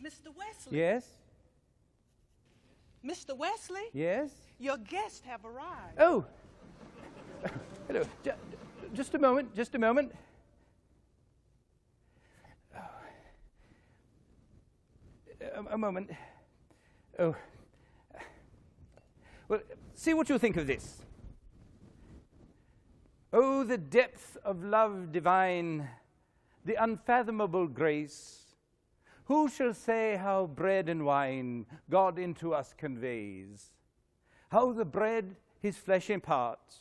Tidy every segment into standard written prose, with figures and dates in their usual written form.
Mr. Wesley? Yes? Mr. Wesley? Yes? Your guests have arrived. Oh! Hello. Just a moment, just a moment. Oh. A moment. Oh. Well, see what you think of this. Oh, the depth of love divine, the unfathomable grace. Who shall say how bread and wine God into us conveys? How the bread his flesh imparts,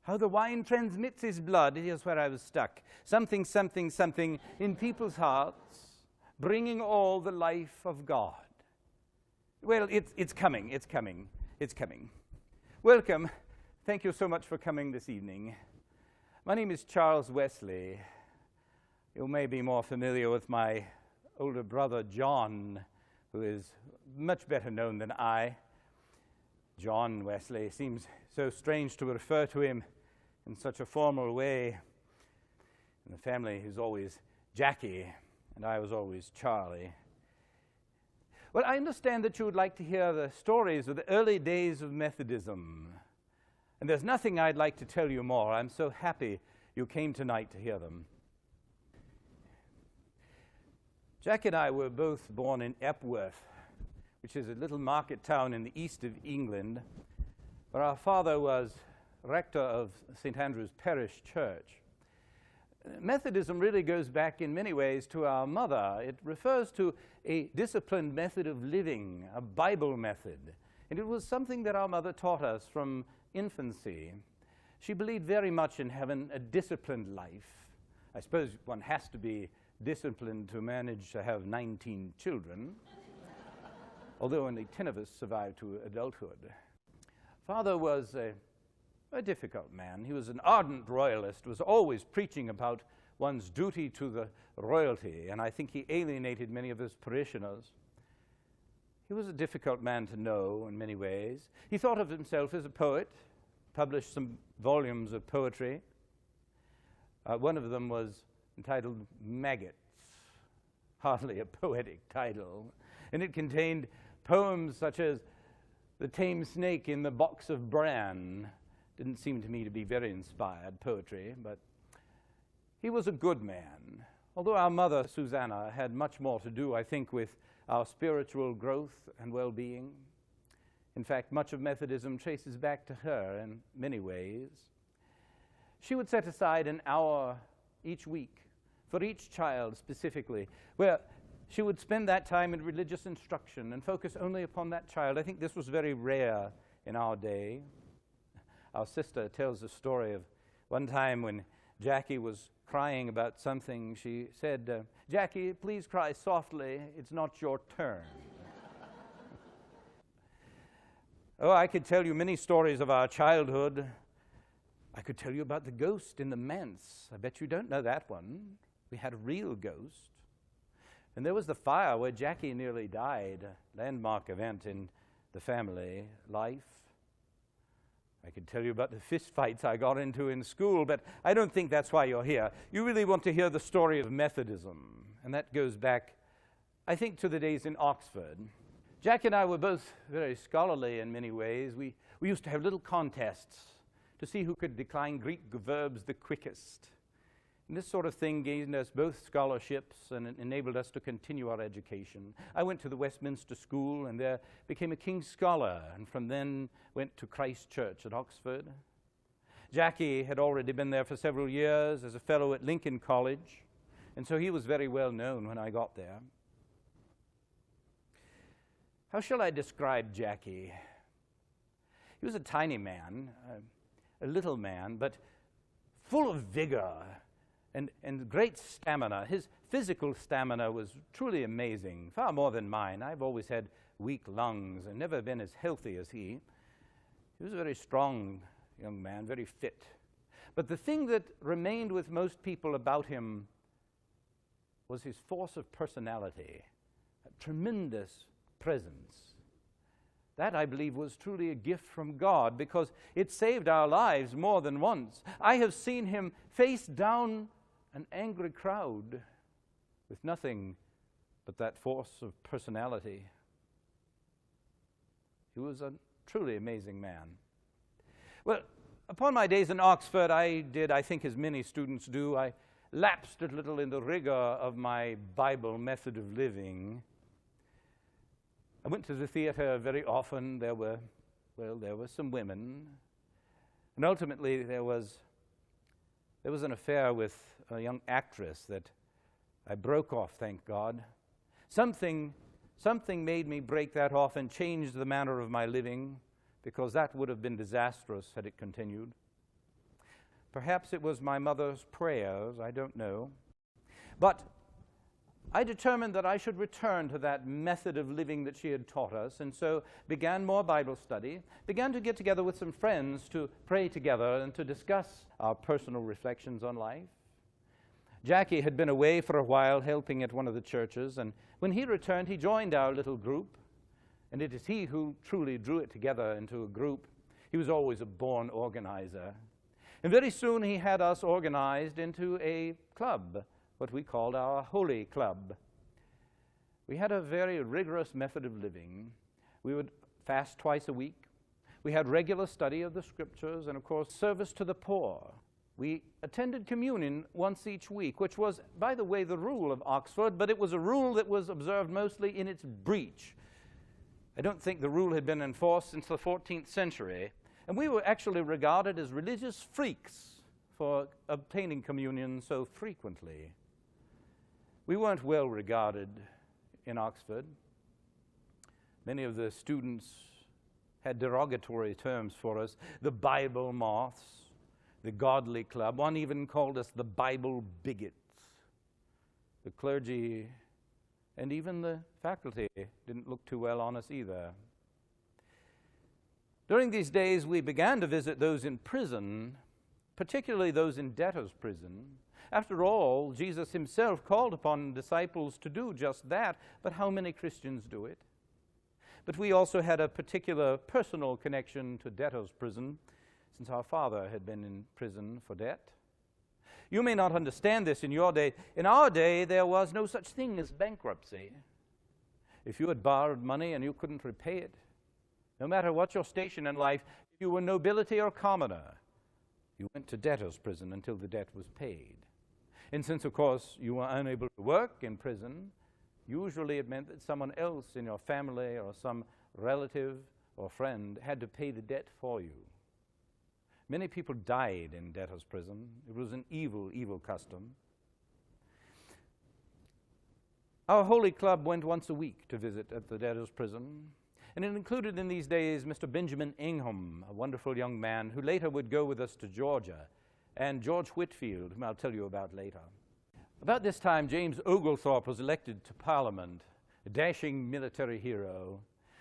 how the wine transmits his blood. Here's where I was stuck. Something, something, something in people's hearts, bringing all the life of God. Well, it's coming, it's coming, it's coming. Welcome. Thank you so much for coming this evening. My name is Charles Wesley. You may be more familiar with my older brother, John, who is much better known than I. John Wesley. Seems so strange to refer to him in such a formal way. In the family, he was always Jackie, and I was always Charlie. Well, I understand that you would like to hear the stories of the early days of Methodism. And there's nothing I'd like to tell you more. I'm so happy you came tonight to hear them. Jack and I were both born in Epworth, which is a little market town in the east of England, where our father was rector of St. Andrew's Parish Church. Methodism really goes back in many ways to our mother. It refers to a disciplined method of living, a Bible method. And it was something that our mother taught us from infancy. She believed very much in having a disciplined life. I suppose one has to be disciplined to manage to have 19 children, although only 10 of us survived to adulthood. Father was a difficult man. He was an ardent royalist, was always preaching about one's duty to the royalty, and I think he alienated many of his parishioners. He was a difficult man to know in many ways. He thought of himself as a poet, published some volumes of poetry. One of them was entitled Maggots, hardly a poetic title, and it contained poems such as The Tame Snake in the Box of Bran. Didn't seem to me to be very inspired poetry, but he was a good man. Although our mother, Susanna, had much more to do, I think, with our spiritual growth and well-being. In fact, much of Methodism traces back to her in many ways. She would set aside an hour each week for each child specifically, where she would spend that time in religious instruction and focus only upon that child. I think this was very rare in our day. Our sister tells the story of one time when Jackie was crying about something. She said, "Jackie, please cry softly. It's not your turn." Oh, I could tell you many stories of our childhood. I could tell you about the ghost in the manse. I bet you don't know that one. We had a real ghost. And there was the fire where Jackie nearly died, a landmark event in the family life. I could tell you about the fist fights I got into in school, but I don't think that's why you're here. You really want to hear the story of Methodism, and that goes back, I think, to the days in Oxford. Jack and I were both very scholarly in many ways. We used to have little contests to see who could decline Greek verbs the quickest. And this sort of thing gained us both scholarships and enabled us to continue our education. I went to the Westminster School and there became a King's Scholar, and from then went to Christ Church at Oxford. Jackie had already been there for several years as a fellow at Lincoln College, and so he was very well known when I got there. How shall I describe Jackie? He was a tiny man, a little man, but full of vigor and great stamina. His physical stamina was truly amazing, far more than mine. I've always had weak lungs and never been as healthy as he. He was a very strong young man, very fit. But the thing that remained with most people about him was his force of personality, a tremendous presence. That, I believe, was truly a gift from God because it saved our lives more than once. I have seen him face down an angry crowd with nothing but that force of personality. He was a truly amazing man. Well, upon my days in Oxford, I did, I think as many students do, I lapsed a little in the rigor of my Bible method of living. I went to the theater very often. There were some women. And ultimately, there was an affair with a young actress that I broke off, thank God. Something made me break that off and change the manner of my living, because that would have been disastrous had it continued. Perhaps it was my mother's prayers, I don't know. But I determined that I should return to that method of living that she had taught us, and so began more Bible study, began to get together with some friends to pray together and to discuss our personal reflections on life. Jackie had been away for a while helping at one of the churches, and when he returned, he joined our little group, and it is he who truly drew it together into a group. He was always a born organizer. And very soon he had us organized into a club, what we called our Holy Club. We had a very rigorous method of living. We would fast twice a week. We had regular study of the Scriptures and, of course, service to the poor. We attended communion once each week, which was, by the way, the rule of Oxford, but it was a rule that was observed mostly in its breach. I don't think the rule had been enforced since the 14th century, and we were actually regarded as religious freaks for obtaining communion so frequently. We weren't well regarded in Oxford. Many of the students had derogatory terms for us, the Bible moths, the Godly Club. One even called us the Bible bigots. The clergy and even the faculty didn't look too well on us either. During these days, we began to visit those in prison, particularly those in debtor's prison. After all, Jesus himself called upon disciples to do just that, but how many Christians do it? But we also had a particular personal connection to debtor's prison, since our father had been in prison for debt. You may not understand this in your day. In our day, there was no such thing as bankruptcy. If you had borrowed money and you couldn't repay it, no matter what your station in life, if you were nobility or commoner, you went to debtor's prison until the debt was paid. And since, of course, you were unable to work in prison, usually it meant that someone else in your family or some relative or friend had to pay the debt for you. Many people died in debtor's prison. It was an evil, evil custom. Our Holy Club went once a week to visit at the debtor's prison, and it included in these days Mr. Benjamin Ingham, a wonderful young man who later would go with us to Georgia, and George Whitefield, whom I'll tell you about later. About this time, James Oglethorpe was elected to Parliament, a dashing military hero,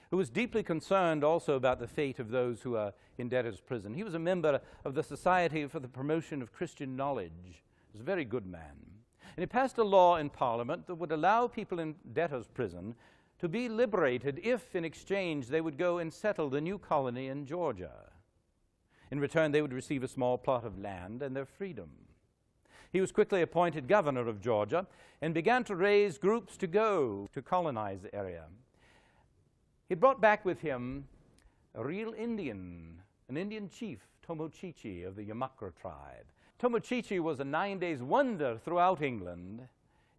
who was deeply concerned also about the fate of those who are in debtor's prison. He was a member of the Society for the Promotion of Christian Knowledge. He was a very good man. And he passed a law in Parliament that would allow people in debtor's prison to be liberated if, in exchange, they would go and settle the new colony in Georgia. In return, they would receive a small plot of land and their freedom. He was quickly appointed governor of Georgia and began to raise groups to go to colonize the area. He brought back with him a real Indian, an Indian chief, Tomochichi of the Yamakra tribe. Tomochichi was a 9 days wonder throughout England.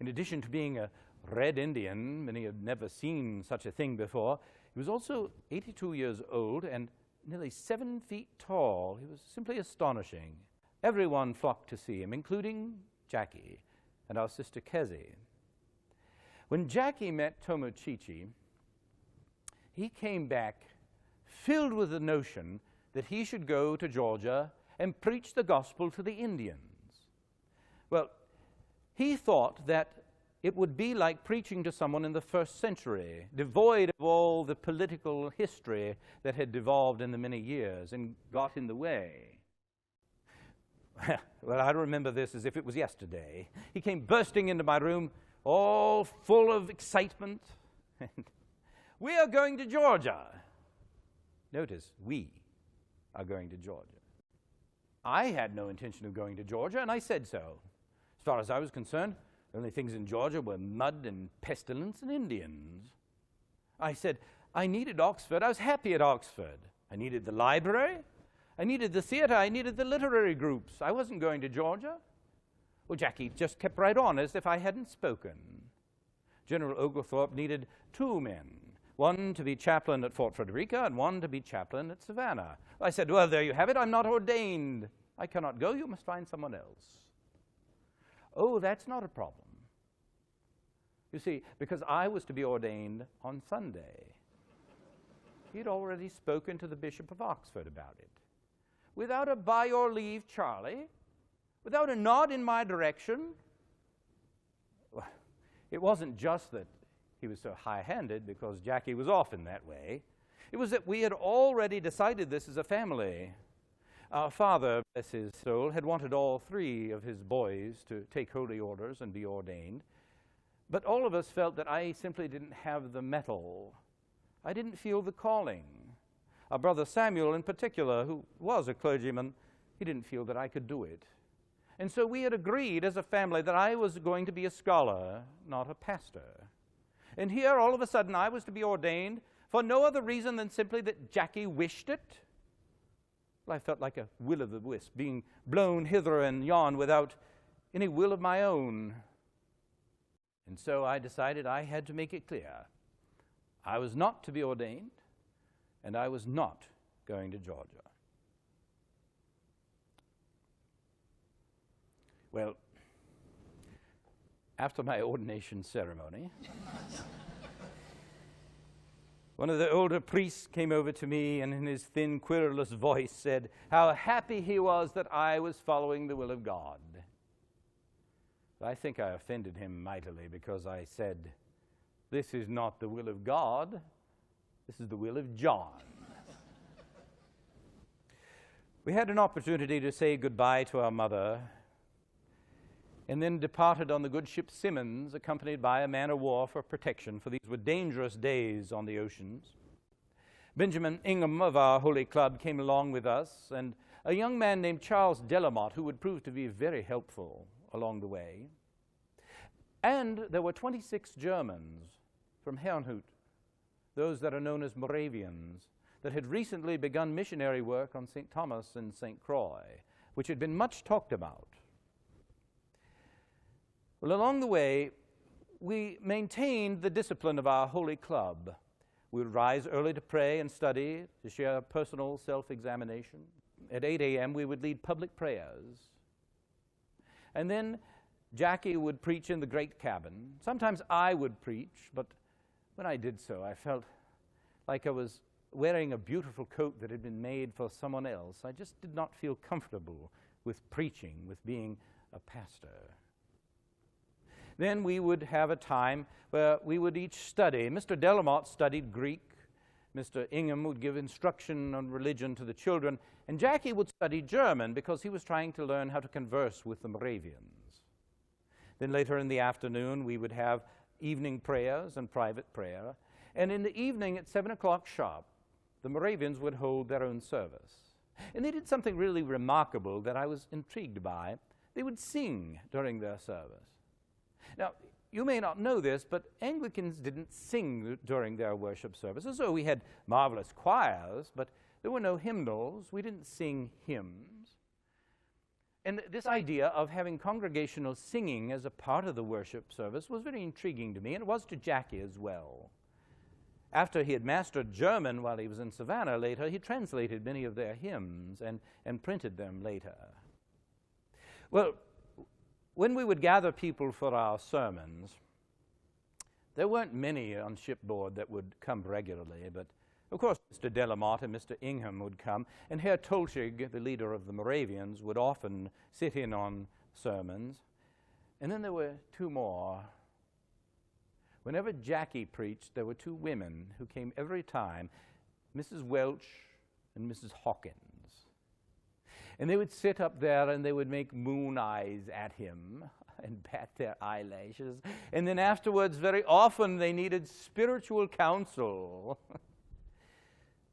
In addition to being a red Indian, many had never seen such a thing before, he was also 82 years old and nearly 7 feet tall. He was simply astonishing. Everyone flocked to see him, including Jackie and our sister Kezi. When Jackie met Tomochichi, he came back filled with the notion that he should go to Georgia and preach the gospel to the Indians. Well, he thought that it would be like preaching to someone in the first century, devoid of all the political history that had devolved in the many years and got in the way. Well, I remember this as if it was yesterday. He came bursting into my room, all full of excitement. We are going to Georgia. Notice, we are going to Georgia. I had no intention of going to Georgia, and I said so. As far as I was concerned, The only things in Georgia were mud and pestilence and Indians. I said, I needed Oxford. I was happy at Oxford. I needed the library. I needed the theater. I needed the literary groups. I wasn't going to Georgia. Well, Jackie just kept right on as if I hadn't spoken. General Oglethorpe needed 2 men, one to be chaplain at Fort Frederica and one to be chaplain at Savannah. I said, well, there you have it. I'm not ordained. I cannot go. You must find someone else. Oh, that's not a problem. You see, because I was to be ordained on Sunday. He'd already spoken to the Bishop of Oxford about it. Without a by your leave, Charlie, without a nod in my direction. Well, it wasn't just that he was so high-handed, because Jackie was often that way. It was that we had already decided this as a family. Our father, bless his soul, had wanted all 3 of his boys to take holy orders and be ordained. But all of us felt that I simply didn't have the mettle. I didn't feel the calling. Our brother Samuel, in particular, who was a clergyman, he didn't feel that I could do it. And so we had agreed as a family that I was going to be a scholar, not a pastor. And here, all of a sudden, I was to be ordained for no other reason than simply that Jackie wished it. Well, I felt like a will-o'-the-wisp, being blown hither and yon without any will of my own. And so I decided I had to make it clear. I was not to be ordained, and I was not going to Georgia. Well, after my ordination ceremony, one of the older priests came over to me and in his thin, querulous voice said how happy he was that I was following the will of God. I think I offended him mightily because I said, this is not the will of God, this is the will of John. We had an opportunity to say goodbye to our mother, and then departed on the good ship Simmons, accompanied by a man-of-war for protection, for these were dangerous days on the oceans. Benjamin Ingham of our Holy Club came along with us, and a young man named Charles Delamott, who would prove to be very helpful along the way. And there were 26 Germans from Herrnhut, those that are known as Moravians, that had recently begun missionary work on St. Thomas and St. Croix, which had been much talked about. Well, along the way, we maintained the discipline of our Holy Club. We would rise early to pray and study, to share personal self-examination. At 8 a.m., we would lead public prayers. And then Jackie would preach in the great cabin. Sometimes I would preach, but when I did so, I felt like I was wearing a beautiful coat that had been made for someone else. I just did not feel comfortable with preaching, with being a pastor. Then we would have a time where we would each study. Mr. Delamott studied Greek. Mr. Ingham would give instruction on religion to the children. And Jackie would study German because he was trying to learn how to converse with the Moravians. Then later in the afternoon, we would have evening prayers and private prayer. And in the evening at 7 o'clock sharp, the Moravians would hold their own service. And they did something really remarkable that I was intrigued by. They would sing during their service. Now, you may not know this, but Anglicans didn't sing during their worship services. So we had marvelous choirs, but there were no hymnals. We didn't sing hymns. And this idea of having congregational singing as a part of the worship service was very intriguing to me, and it was to Jackie as well. After he had mastered German while he was in Savannah later, he translated many of their hymns and printed them later. Well, when we would gather people for our sermons, there weren't many on shipboard that would come regularly, but of course Mr. Delamott and Mr. Ingham would come, and Herr Tolchig, the leader of the Moravians, would often sit in on sermons. And then there were 2 more. Whenever Jackie preached, there were 2 women who came every time, Mrs. Welch and Mrs. Hawkins. And they would sit up there and they would make moon eyes at him and bat their eyelashes. And then afterwards, very often, they needed spiritual counsel.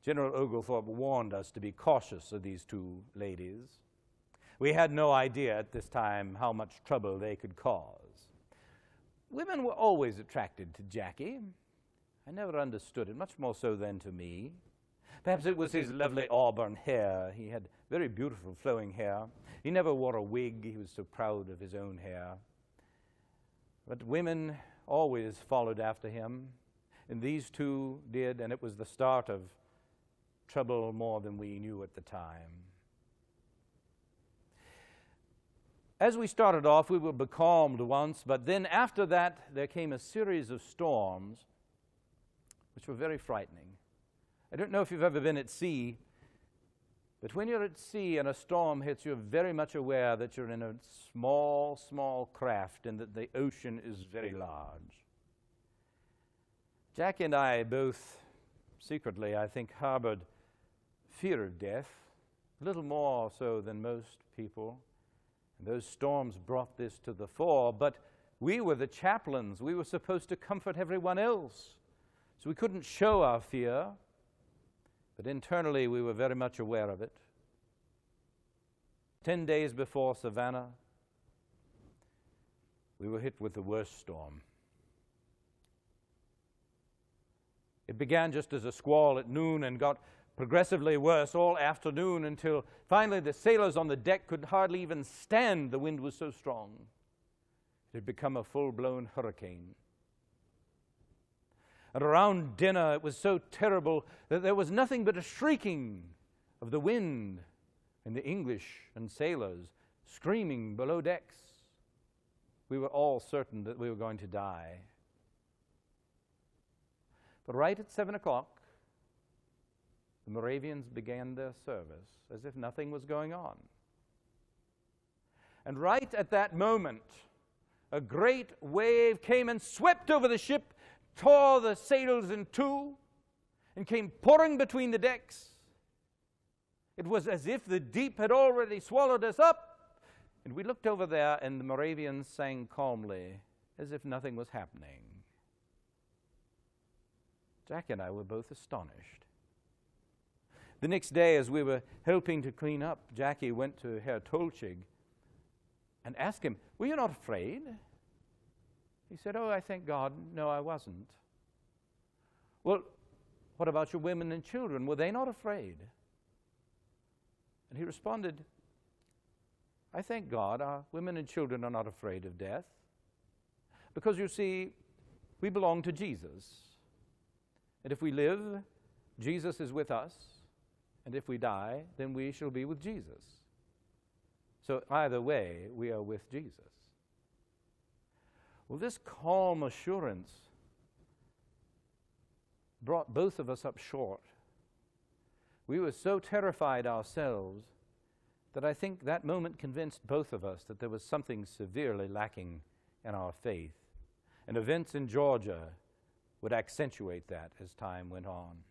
General Oglethorpe warned us to be cautious of these 2 ladies. We had no idea at this time how much trouble they could cause. women were always attracted to Jackie. I never understood it, much more so than to me. Perhaps it was his lovely auburn hair. He had very beautiful flowing hair. He never wore a wig. He was so proud of his own hair. But women always followed after him, and these two did, and it was the start of trouble more than we knew at the time. As we started off, we were becalmed once, but then after that, there came a series of storms which were very frightening. I don't know if you've ever been at sea, but when you're at sea and a storm hits, you're very much aware that you're in a small, small craft and that the ocean is very large. Jack and I both secretly, I think, harbored fear of death, a little more so than most people. And those storms brought this to the fore, but we were the chaplains. We were supposed to comfort everyone else. So we couldn't show our fear, but internally we were very much aware of it. 10 days before Savannah, we were hit with the worst storm. It began just as a squall at noon and got progressively worse all afternoon until finally the sailors on the deck could hardly even stand. The wind was so strong. It had become a full-blown hurricane. And around dinner it was so terrible that there was nothing but a shrieking of the wind and the English and sailors screaming below decks. We were all certain that we were going to die. But right at 7 o'clock, the Moravians began their service as if nothing was going on. And right at that moment, a great wave came and swept over the ship, tore the sails in two, and came pouring between the decks. It was as if the deep had already swallowed us up. And we looked over there, and the Moravians sang calmly, as if nothing was happening. Jack and I were both astonished. The next day, as we were helping to clean up, Jackie went to Herr Tolchig and asked him, "Were you not afraid?" He said, "Oh, I thank God, no, I wasn't." "Well, what about your women and children? Were they not afraid?" And he responded, "I thank God our women and children are not afraid of death. Because, you see, we belong to Jesus. And if we live, Jesus is with us. And if we die, then we shall be with Jesus. So either way, we are with Jesus." Well, this calm assurance brought both of us up short. We were so terrified ourselves that I think that moment convinced both of us that there was something severely lacking in our faith. And events in Georgia would accentuate that as time went on.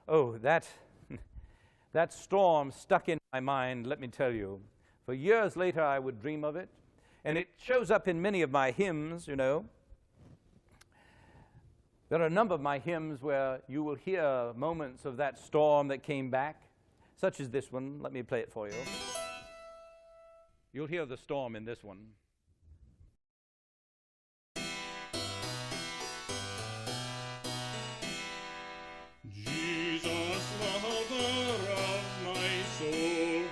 Oh, that storm stuck in my mind, let me tell you. For years later, I would dream of it. And it shows up in many of my hymns, you know. There are a number of my hymns where you will hear moments of that storm that came back, such as this one. Let me play it for you. You'll hear the storm in this one. Jesus, lover of my soul,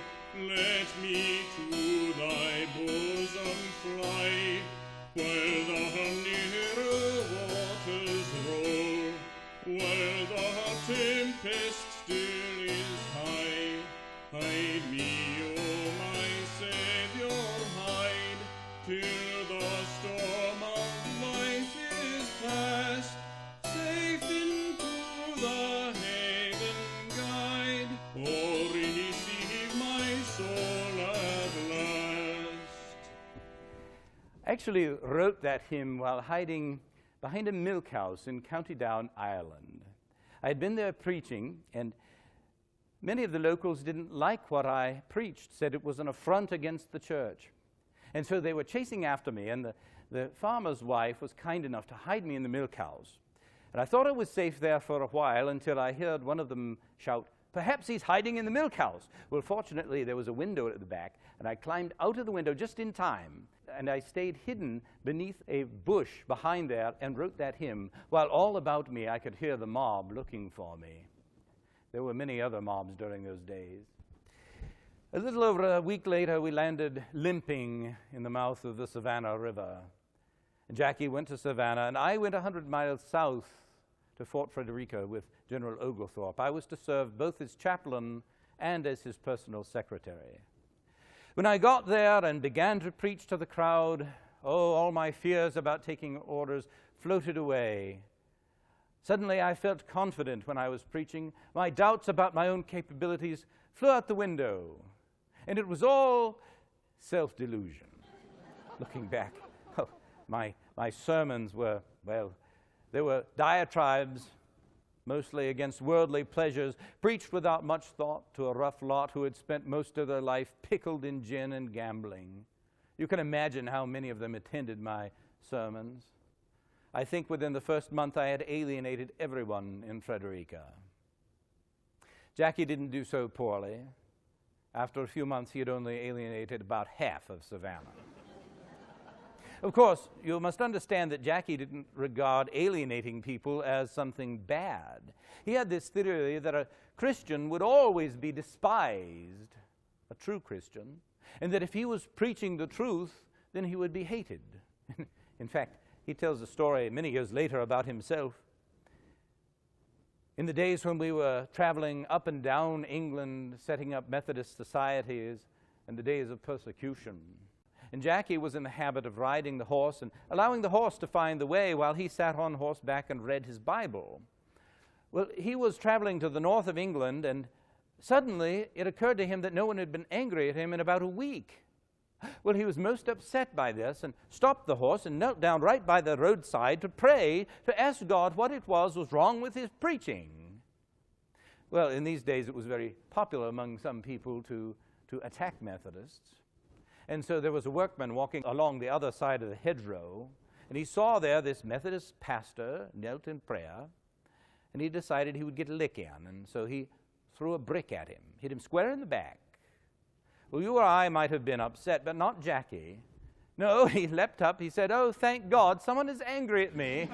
let me to thy bosom fly, where the nearer waters roll, where the tempest still is high. Hide me, O my Saviour, hide, till the storm of life is past, safe into the haven guide, or receive my soul at last. I actually wrote that hymn while hiding behind a milk house in County Down, Ireland. I had been there preaching, and many of the locals didn't like what I preached, said it was an affront against the church. And so they were chasing after me, and the farmer's wife was kind enough to hide me in the milk house. And I thought I was safe there for a while until I heard one of them shout, "Perhaps he's hiding in the milk house." Well, fortunately, there was a window at the back, and I climbed out of the window just in time. and I stayed hidden beneath a bush behind there and wrote that hymn, while all about me I could hear the mob looking for me. There were many other mobs during those days. A little over a week later, we landed limping in the mouth of the Savannah River. Jackie went to Savannah, and I went 100 miles south to Fort Frederica with General Oglethorpe. I was to serve both as chaplain and as his personal secretary. When I got there and began to preach to the crowd, all my fears about taking orders floated away. Suddenly I felt confident when I was preaching. My doubts about my own capabilities flew out the window. And it was all self-delusion. Looking back, my sermons were, they were diatribes, mostly against worldly pleasures, preached without much thought to a rough lot who had spent most of their life pickled in gin and gambling. You can imagine how many of them attended my sermons. I think within the first month I had alienated everyone in Frederica. Jackie didn't do so poorly. After a few months, he had only alienated about half of Savannah. Of course, you must understand that Jackie didn't regard alienating people as something bad. He had this theory that a Christian would always be despised, a true Christian, and that if he was preaching the truth, then he would be hated. In fact, he tells a story many years later about himself. In the days when we were traveling up and down England, setting up Methodist societies, and the days of persecution, and Jackie was in the habit of riding the horse and allowing the horse to find the way while he sat on horseback and read his Bible. Well, he was traveling to the north of England, and suddenly it occurred to him that no one had been angry at him in about a week. Well, he was most upset by this and stopped the horse and knelt down right by the roadside to pray, to ask God what it was wrong with his preaching. Well, in these days it was very popular among some people to attack Methodists. And so there was a workman walking along the other side of the hedgerow, and he saw there this Methodist pastor knelt in prayer, and he decided he would get a lick in, and so he threw a brick at him, hit him square in the back. Well, you or I might have been upset, but not Jackie. No, he leapt up, he said, "Oh, thank God, someone is angry at me,"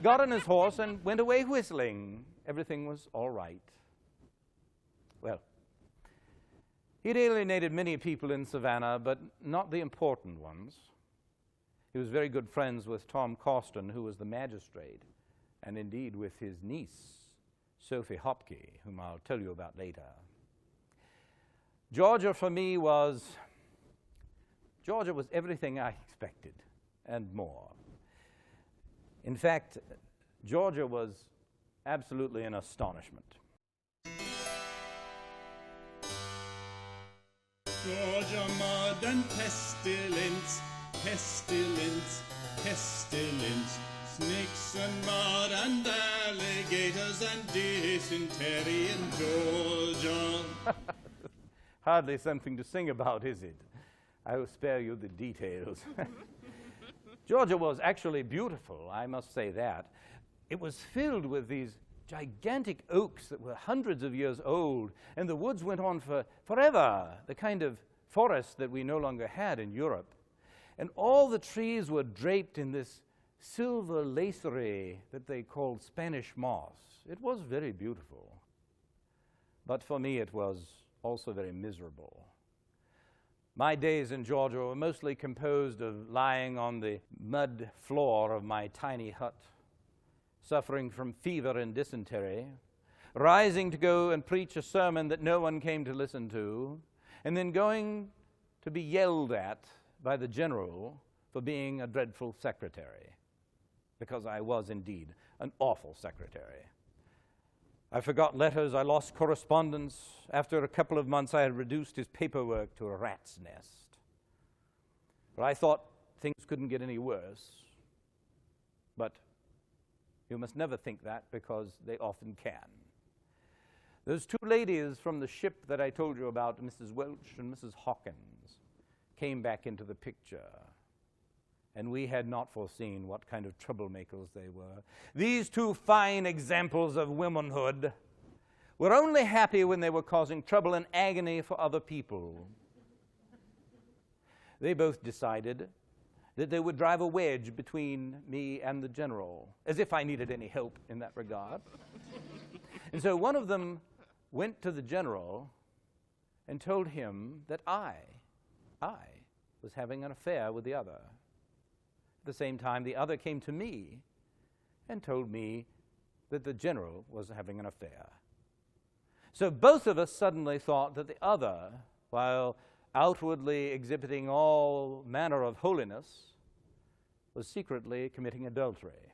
got on his horse and went away whistling. Everything was all right. Well, he'd alienated many people in Savannah, but not the important ones. He was very good friends with Tom Causton, who was the magistrate, and indeed with his niece, Sophie Hopke, whom I'll tell you about later. Georgia for me was everything I expected and more. In fact, Georgia was absolutely an astonishment. Georgia, mud and pestilence, pestilence, pestilence, snakes and mud and alligators and dysentery in Georgia. Hardly something to sing about, is it? I will spare you the details. Georgia was actually beautiful, I must say that. It was filled with these gigantic oaks that were hundreds of years old, and the woods went on for forever, the kind of forest that we no longer had in Europe. And all the trees were draped in this silver lacery that they called Spanish moss. It was very beautiful. But for me it was also very miserable. My days in Georgia were mostly composed of lying on the mud floor of my tiny hut, suffering from fever and dysentery, rising to go and preach a sermon that no one came to listen to, and then going to be yelled at by the general for being a dreadful secretary, because I was indeed an awful secretary. I forgot letters, I lost correspondence. After a couple of months, I had reduced his paperwork to a rat's nest. But I thought things couldn't get any worse. But you must never think that, because they often can. Those two ladies from the ship that I told you about, Mrs. Welch and Mrs. Hawkins, came back into the picture. And we had not foreseen what kind of troublemakers they were. These two fine examples of womanhood were only happy when they were causing trouble and agony for other people. they both decided that they would drive a wedge between me and the general, as if I needed any help in that regard. And so one of them went to the general and told him that I was having an affair with the other. At the same time, the other came to me and told me that the general was having an affair. So both of us suddenly thought that the other, while outwardly exhibiting all manner of holiness, was secretly committing adultery.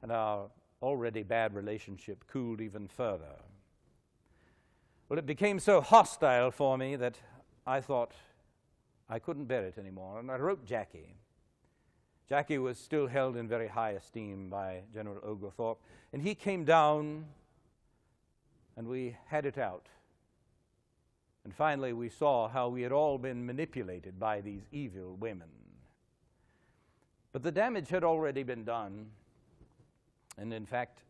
And our already bad relationship cooled even further. Well, it became so hostile for me that I thought I couldn't bear it anymore, and I wrote Jackie. Jackie was still held in very high esteem by General Oglethorpe, and he came down, and we had it out. And finally, we saw how we had all been manipulated by these evil women. But the damage had already been done, and in fact,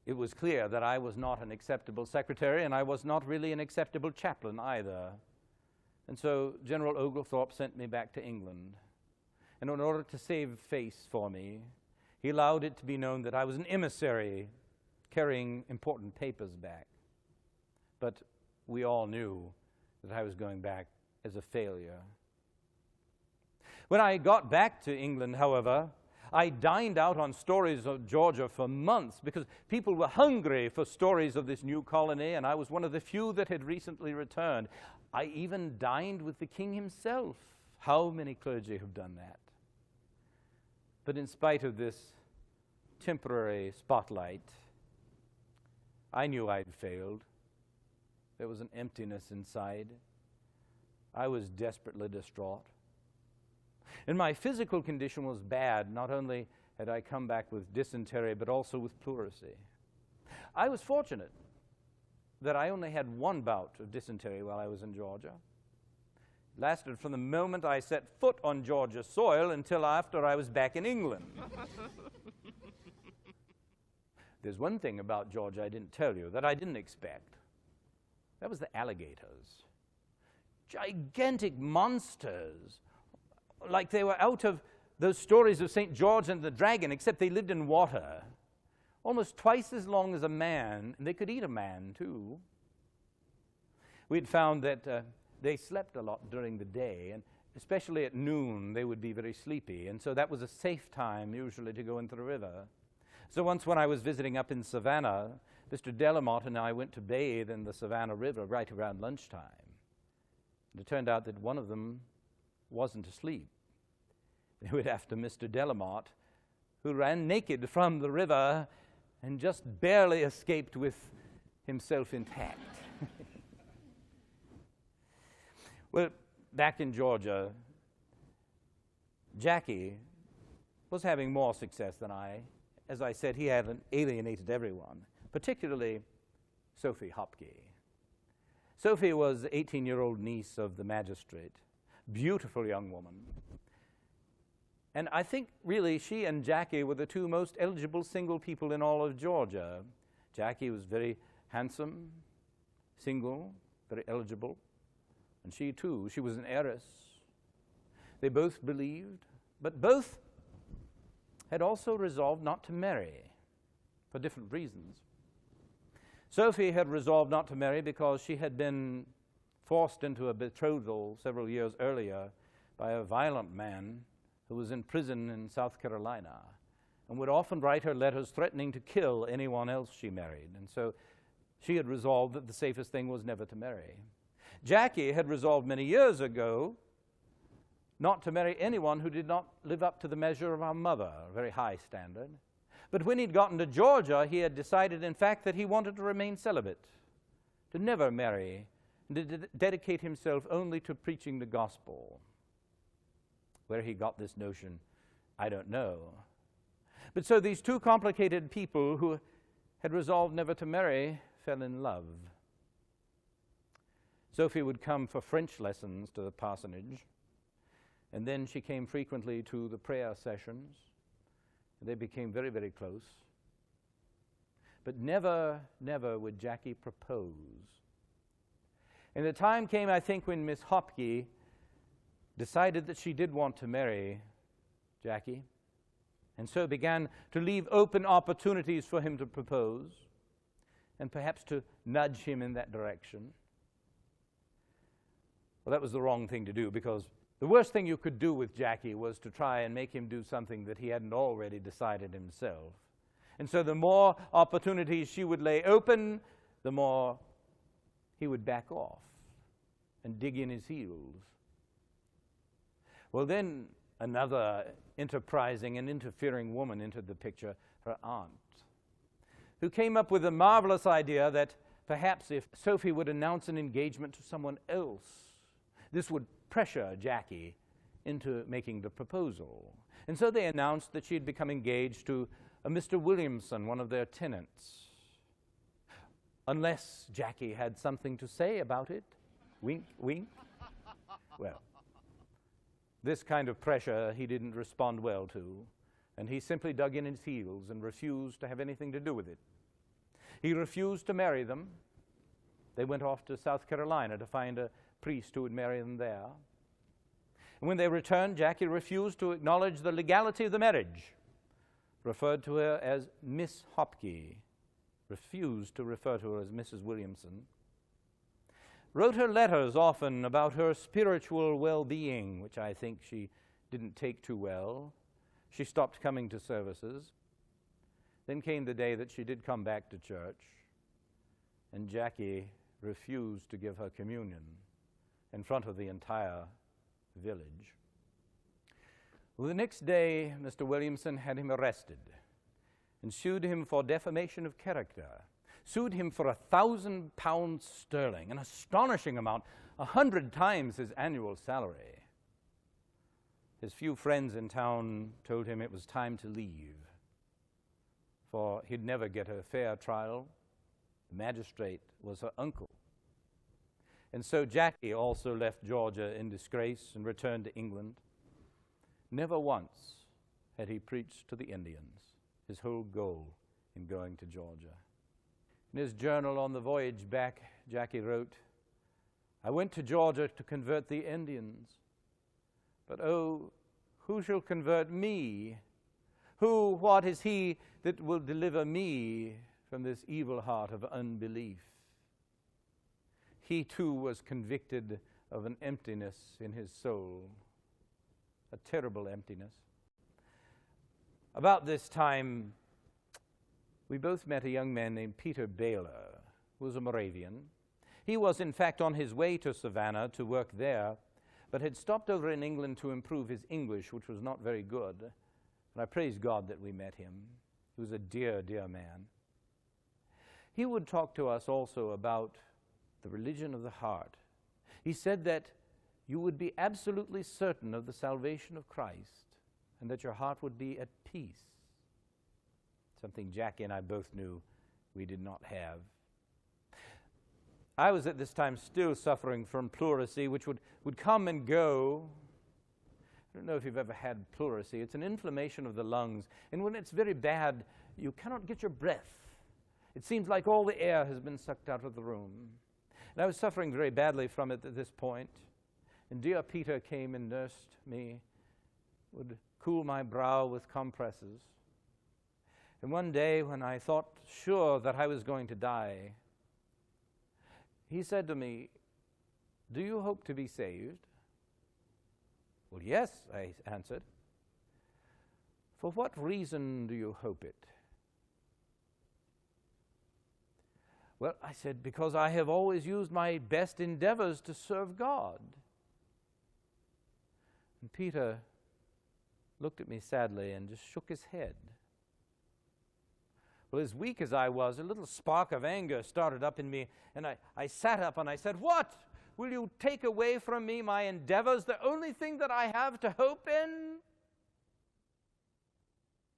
it was clear that I was not an acceptable secretary, and I was not really an acceptable chaplain either. And so General Oglethorpe sent me back to England. And in order to save face for me, he allowed it to be known that I was an emissary carrying important papers back. But we all knew that I was going back as a failure. When I got back to England, however, I dined out on stories of Georgia for months because people were hungry for stories of this new colony, and I was one of the few that had recently returned. I even dined with the king himself. How many clergy have done that? But in spite of this temporary spotlight, I knew I'd failed. There was an emptiness inside. I was desperately distraught. And my physical condition was bad. Not only had I come back with dysentery, but also with pleurisy. I was fortunate that I only had one bout of dysentery while I was in Georgia. It lasted from the moment I set foot on Georgia soil until after I was back in England. There's one thing about Georgia I didn't tell you that I didn't expect. That was the alligators. Gigantic monsters, like they were out of those stories of St. George and the Dragon, except they lived in water, almost twice as long as a man, and they could eat a man too. We'd found that they slept a lot during the day, and especially at noon they would be very sleepy, and so that was a safe time usually to go into the river. So once when I was visiting up in Savannah, Mr. Delamont and I went to bathe in the Savannah River right around lunchtime. And it turned out that one of them wasn't asleep. They went after Mr. Delamont, who ran naked from the river and just barely escaped with himself intact. Well, back in Georgia, Jackie was having more success than I. As I said, he had alienated everyone, particularly Sophie Hopke. Sophie was the 18-year-old niece of the magistrate, beautiful young woman. And I think really she and Jackie were the two most eligible single people in all of Georgia. Jackie was very handsome, single, very eligible. And she too, she was an heiress. They both believed, but both had also resolved not to marry for different reasons. Sophie had resolved not to marry because she had been forced into a betrothal several years earlier by a violent man who was in prison in South Carolina and would often write her letters threatening to kill anyone else she married. And so she had resolved that the safest thing was never to marry. Jackie had resolved many years ago not to marry anyone who did not live up to the measure of our mother, a very high standard. But when he'd gotten to Georgia, he had decided, in fact, that he wanted to remain celibate, to never marry, and to dedicate himself only to preaching the gospel. Where he got this notion, I don't know. But so these two complicated people who had resolved never to marry fell in love. Sophie would come for French lessons to the parsonage, and then she came frequently to the prayer sessions. They became very, very close. But never, never would Jackie propose. And the time came, I think, when Miss Hopke decided that she did want to marry Jackie, and so began to leave open opportunities for him to propose and perhaps to nudge him in that direction. Well, that was the wrong thing to do, because the worst thing you could do with Jackie was to try and make him do something that he hadn't already decided himself. And so the more opportunities she would lay open, the more he would back off and dig in his heels. Well, then another enterprising and interfering woman entered the picture, her aunt, who came up with a marvelous idea that perhaps if Sophie would announce an engagement to someone else, this would pressure Jackie into making the proposal. And so they announced that she had become engaged to a Mr. Williamson, one of their tenants. Unless Jackie had something to say about it. Wink, wink. Well, this kind of pressure he didn't respond well to, and he simply dug in his heels and refused to have anything to do with it. He refused to marry them. They went off to South Carolina to find a priest who would marry them there. And when they returned, Jackie refused to acknowledge the legality of the marriage, referred to her as Miss Hopkey, refused to refer to her as Mrs. Williamson, wrote her letters often about her spiritual well-being, which I think she didn't take too well. She stopped coming to services. Then came the day that she did come back to church, and Jackie refused to give her communion in front of the entire village. Well, the next day, Mr. Williamson had him arrested and sued him for defamation of character, sued him for £1,000 sterling, an astonishing amount, 100 times his annual salary. His few friends in town told him it was time to leave, for he'd never get a fair trial. The magistrate was her uncle. And so Jackie also left Georgia in disgrace and returned to England. Never once had he preached to the Indians, his whole goal in going to Georgia. In his journal on the voyage back, Jackie wrote, "I went to Georgia to convert the Indians, but oh, who shall convert me? What is he that will deliver me from this evil heart of unbelief?" He too was convicted of an emptiness in his soul, a terrible emptiness. About this time, we both met a young man named Peter Baylor, who was a Moravian. He was, in fact, on his way to Savannah to work there, but had stopped over in England to improve his English, which was not very good. And I praise God that we met him. He was a dear, dear man. He would talk to us also about the religion of the heart. He said that you would be absolutely certain of the salvation of Christ and that your heart would be at peace, something Jackie and I both knew we did not have. I was at this time still suffering from pleurisy, which would come and go. I don't know if you've ever had pleurisy. It's an inflammation of the lungs, and when it's very bad, you cannot get your breath. It seems like all the air has been sucked out of the room. And I was suffering very badly from it at this point. And dear Peter came and nursed me, would cool my brow with compresses. And one day when I thought sure that I was going to die, he said to me, "Do you hope to be saved?" "Well, yes," I answered. "For what reason do you hope it?" "Well," I said, "because I have always used my best endeavors to serve God." And Peter looked at me sadly and just shook his head. Well, as weak as I was, a little spark of anger started up in me, and I sat up and I said, "What? Will you take away from me my endeavors, the only thing that I have to hope in?"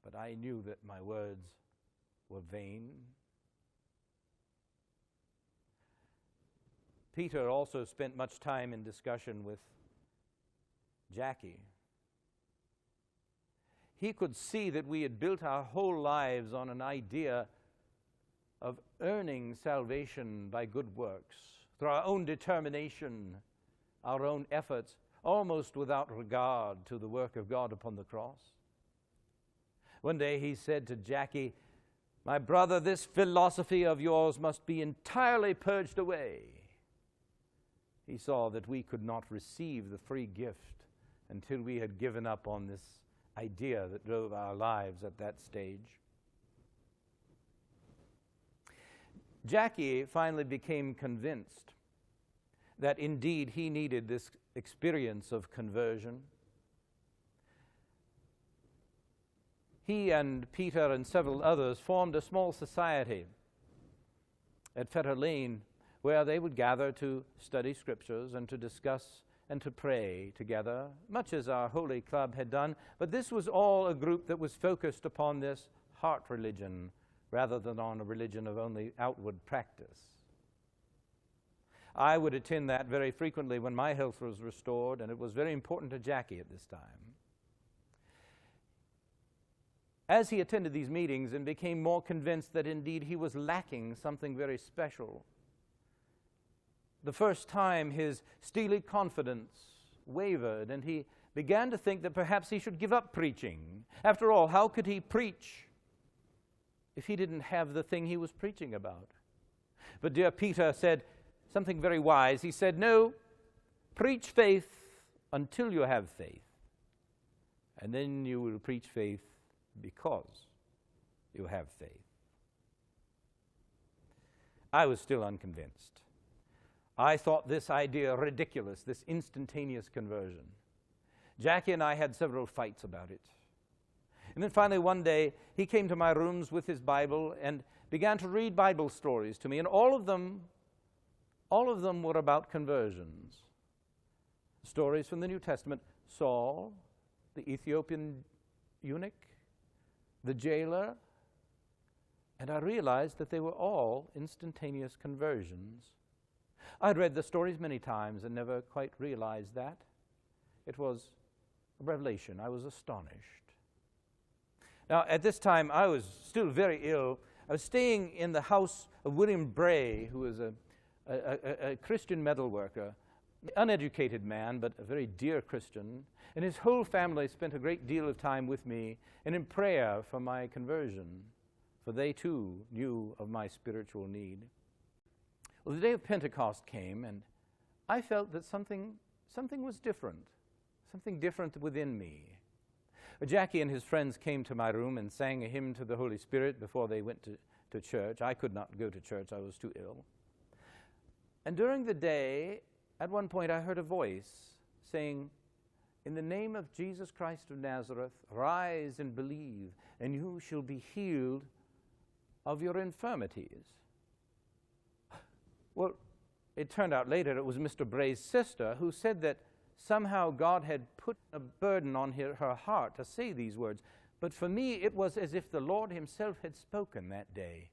But I knew that my words were vain. Peter also spent much time in discussion with Jackie. He could see that we had built our whole lives on an idea of earning salvation by good works, through our own determination, our own efforts, almost without regard to the work of God upon the cross. One day he said to Jackie, "My brother, this philosophy of yours must be entirely purged away." He saw that we could not receive the free gift until we had given up on this idea that drove our lives at that stage. Jackie finally became convinced that indeed he needed this experience of conversion. He and Peter and several others formed a small society at Fetter Lane where they would gather to study scriptures and to discuss and to pray together, much as our Holy Club had done. But this was all a group that was focused upon this heart religion rather than on a religion of only outward practice. I would attend that very frequently when my health was restored, and it was very important to Jackie at this time. As he attended these meetings and became more convinced that indeed he was lacking something very special, the first time his steely confidence wavered, and he began to think that perhaps he should give up preaching. After all, how could he preach if he didn't have the thing he was preaching about? But dear Peter said something very wise. He said, "No, preach faith until you have faith, and then you will preach faith because you have faith." I was still unconvinced. I thought this idea ridiculous, this instantaneous conversion. Jackie and I had several fights about it. And then finally one day he came to my rooms with his Bible and began to read Bible stories to me, and all of them were about conversions. Stories from the New Testament: Saul, the Ethiopian eunuch, the jailer, and I realized that they were all instantaneous conversions. I'd read the stories many times and never quite realized that. It was a revelation. I was astonished. Now, at this time, I was still very ill. I was staying in the house of William Bray, who was a Christian metal worker, uneducated man, but a very dear Christian, and his whole family spent a great deal of time with me and in prayer for my conversion, for they too knew of my spiritual need. Well, the day of Pentecost came, and I felt that something was different, something different within me. Jackie and his friends came to my room and sang a hymn to the Holy Spirit before they went to church. I could not go to church. I was too ill. And during the day, at one point, I heard a voice saying, "In the name of Jesus Christ of Nazareth, rise and believe, and you shall be healed of your infirmities." Well, it turned out later it was Mr. Bray's sister who said that somehow God had put a burden on her heart to say these words. But for me, it was as if the Lord himself had spoken that day.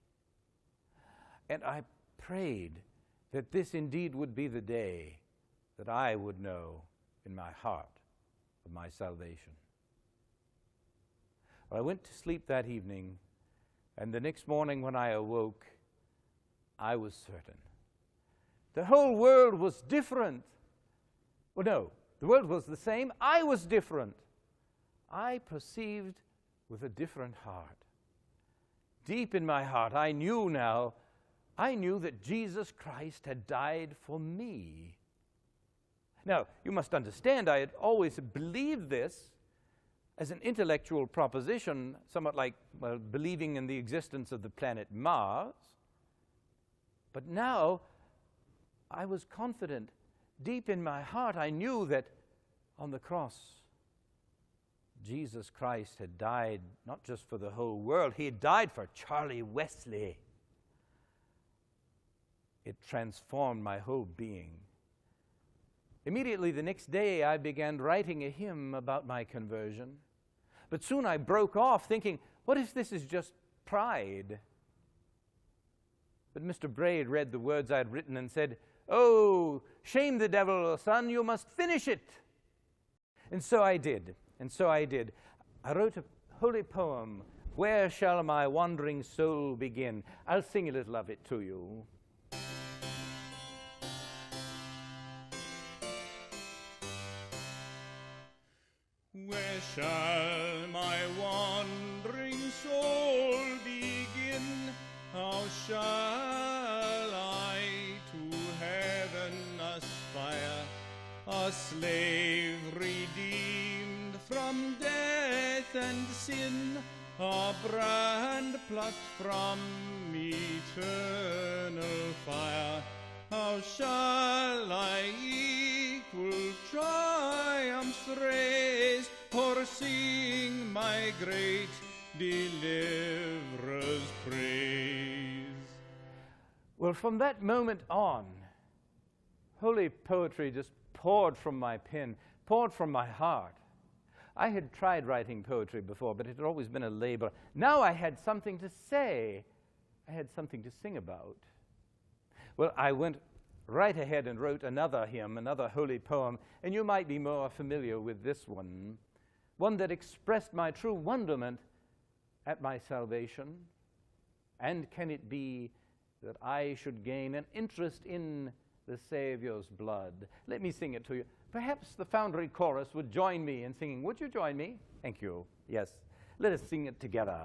And I prayed that this indeed would be the day that I would know in my heart of my salvation. Well, I went to sleep that evening, and the next morning when I awoke, I was certain. The whole world was different. Well, no, the world was the same. I was different. I perceived with a different heart. Deep in my heart, I knew that Jesus Christ had died for me. Now, you must understand, I had always believed this as an intellectual proposition, somewhat like believing in the existence of the planet Mars. But now, I was confident. Deep in my heart, I knew that on the cross, Jesus Christ had died not just for the whole world, he had died for Charlie Wesley. It transformed my whole being. Immediately the next day, I began writing a hymn about my conversion. But soon I broke off thinking, what if this is just pride? But Mr. Bray had read the words I had written and said, "Oh, shame the devil, son, you must finish it." And so I did. I wrote a holy poem, "Where Shall My Wandering Soul Begin?" I'll sing a little of it to you. shall my wandering soul begin? How shall I to heaven aspire, a slave redeemed from death and sin, a brand plucked from eternal fire? How shall I equal triumph's raise, or sing my great deliverer's praise? Well, from that moment on, holy poetry just poured from my pen, poured from my heart. I had tried writing poetry before, but it had always been a labor. Now I had something to say. I had something to sing about. Well, I went right ahead and wrote another hymn, another holy poem, and you might be more familiar with this one that expressed my true wonderment at my salvation. And can it be that I should gain an interest in the Savior's blood? Let me sing it to you. Perhaps the Foundry Chorus would join me in singing. Would you join me? Thank you. Yes. Let us sing it together.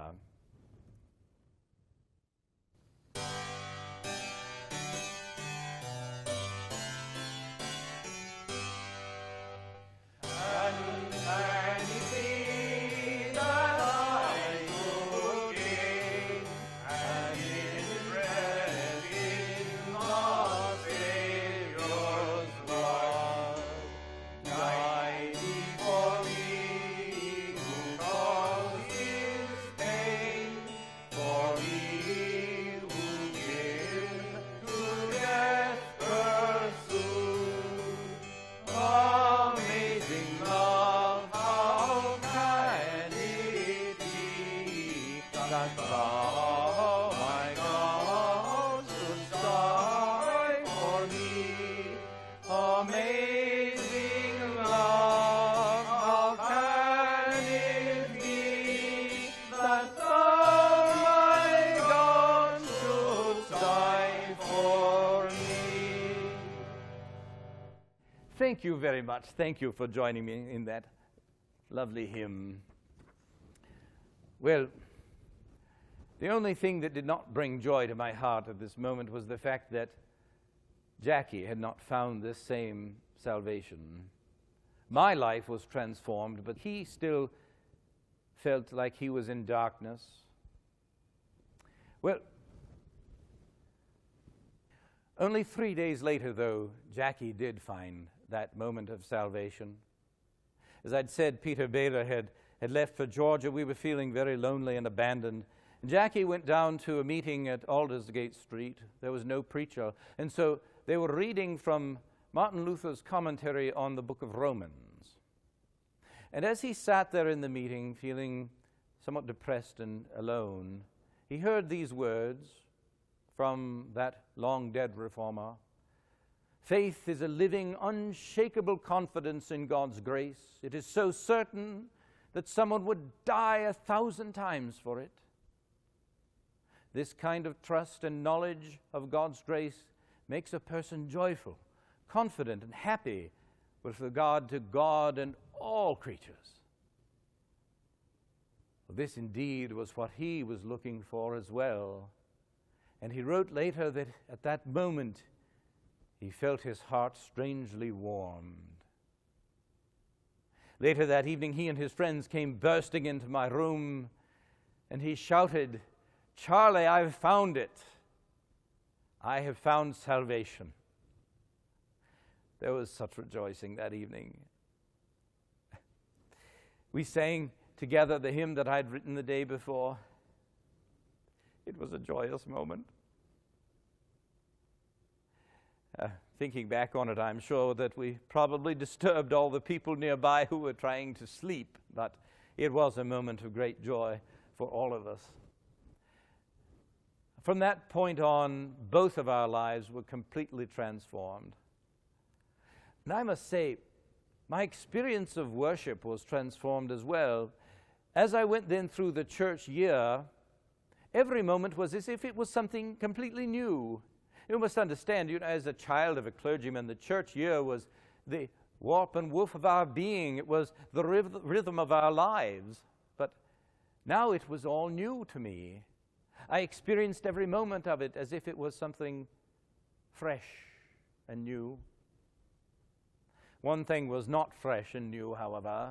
Thank you very much. Thank you for joining me in that lovely hymn. Well, the only thing that did not bring joy to my heart at this moment was the fact that Jackie had not found this same salvation. My life was transformed, but he still felt like he was in darkness. Well, only 3 days later, though, Jackie did find that moment of salvation. As I'd said, Peter Baylor had left for Georgia. We were feeling very lonely and abandoned. And Jackie went down to a meeting at Aldersgate Street. There was no preacher. And so they were reading from Martin Luther's commentary on the book of Romans. And as he sat there in the meeting, feeling somewhat depressed and alone, he heard these words from that long-dead reformer. Faith is a living, unshakable confidence in God's grace. It is so certain that someone would die 1,000 times for it. This kind of trust and knowledge of God's grace makes a person joyful, confident, and happy with regard to God and all creatures. Well, this indeed was what he was looking for as well. And he wrote later that at that moment he felt his heart strangely warmed. Later that evening, he and his friends came bursting into my room, and he shouted, "Charlie, I've found it. I have found salvation." There was such rejoicing that evening. We sang together the hymn that I'd written the day before. It was a joyous moment. Thinking back on it, I'm sure that we probably disturbed all the people nearby who were trying to sleep, but it was a moment of great joy for all of us. From that point on, both of our lives were completely transformed. And I must say, my experience of worship was transformed as well. As I went then through the church year, every moment was as if it was something completely new. You must understand, as a child of a clergyman, the church year was the warp and woof of our being. It was the rhythm of our lives. But now it was all new to me. I experienced every moment of it as if it was something fresh and new. One thing was not fresh and new, however,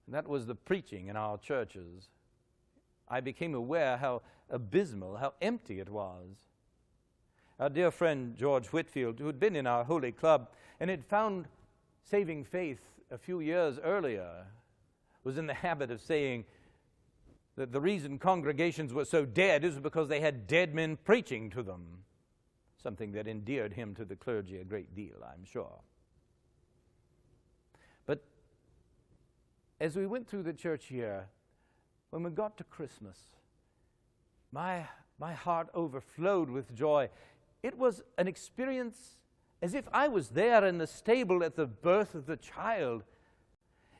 and that was the preaching in our churches. I became aware how abysmal, how empty it was. Our dear friend George Whitefield, who had been in our holy club and had found saving faith a few years earlier, was in the habit of saying that the reason congregations were so dead is because they had dead men preaching to them, something that endeared him to the clergy a great deal, I'm sure. But as we went through the church here, when we got to Christmas, my heart overflowed with joy. It was an experience as if I was there in the stable at the birth of the child.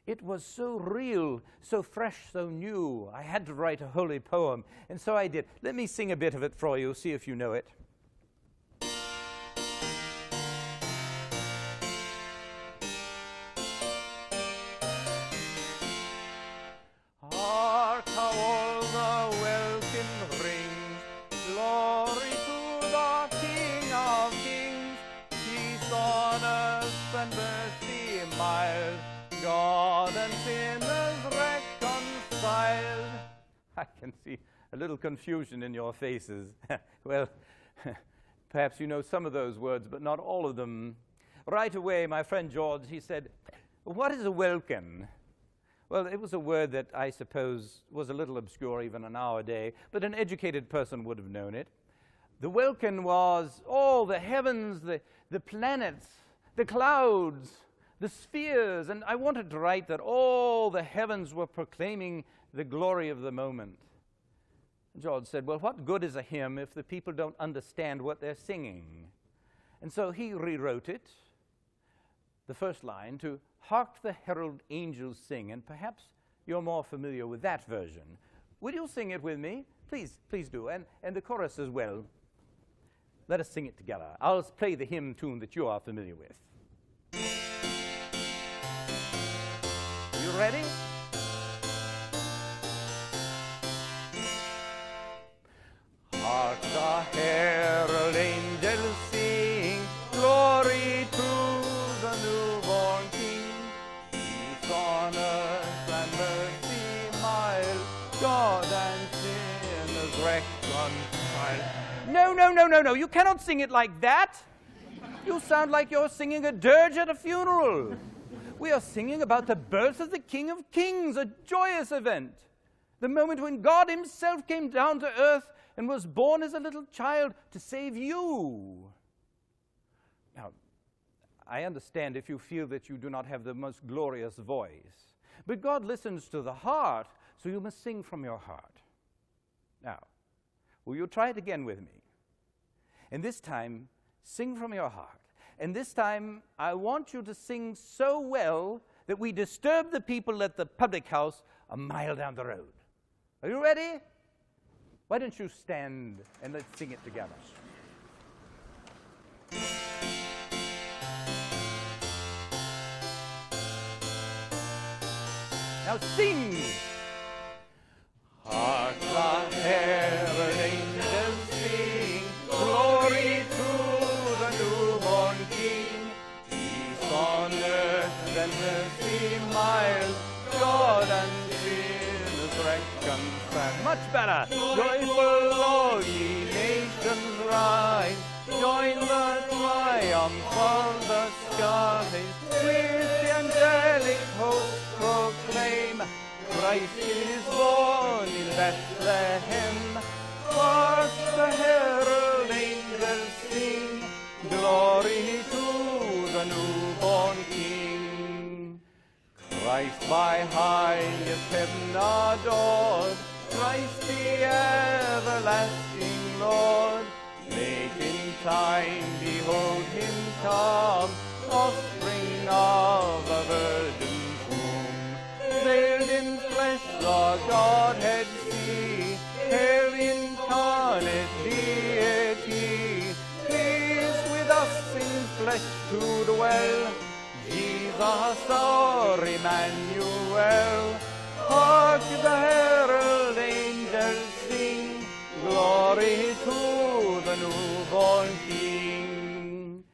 It was so real, so fresh, so new. I had to write a holy poem, and so I did. Let me sing a bit of it for you, see if you know it. Hark, how all the welkin rings, glory to the King of Kings, peace on earth and mercy mild, God and sinners reconciled. I can see a little confusion in your faces. Well, perhaps you know some of those words, but not all of them. Right away, my friend George, he said, "What is a welkin?" Well, it was a word that I suppose was a little obscure even in our day, but an educated person would have known it. The welkin was all the heavens, the planets, the clouds, the spheres, and I wanted to write that all the heavens were proclaiming the glory of the moment. George said, well, what good is a hymn if the people don't understand what they're singing? And so he rewrote it, the first line, to Hark the Herald Angels Sing, and perhaps you're more familiar with that version. Will you sing it with me? Please do, and the chorus as well. Let us sing it together. I'll play the hymn tune that you are familiar with. You ready? Hark the herald angels sing, glory to the newborn King, peace on earth and mercy mild, God and sinners reconciled. No, you cannot sing it like that. You sound like you're singing a dirge at a funeral. We are singing about the birth of the King of Kings, a joyous event. The moment when God himself came down to earth and was born as a little child to save you. Now, I understand if you feel that you do not have the most glorious voice, but God listens to the heart, so you must sing from your heart. Now, will you try it again with me? And this time, sing from your heart. And this time, I want you to sing so well that we disturb the people at the public house a mile down the road. Are you ready? Why don't you stand and let's sing it together. Now sing! Hark the herald angels sing, glory to the newborn King, peace on earth and mercy mild, God and sinners reconciled. Much better. Joyful all ye nations rise, join the triumph of the skies, with the angelic host proclaim, Christ is born in Bethlehem. Hark the herald angels sing, glory to the newborn King. Christ by highest heaven adored, Christ the everlasting Lord. Late in time behold him come, offspring of a virgin's womb. Veiled in flesh the Godhead see, hail incarnate deity. Pleased with us in flesh to dwell, Jesus praise us, our Emmanuel. Hark, the herald angels sing, glory to the newborn King.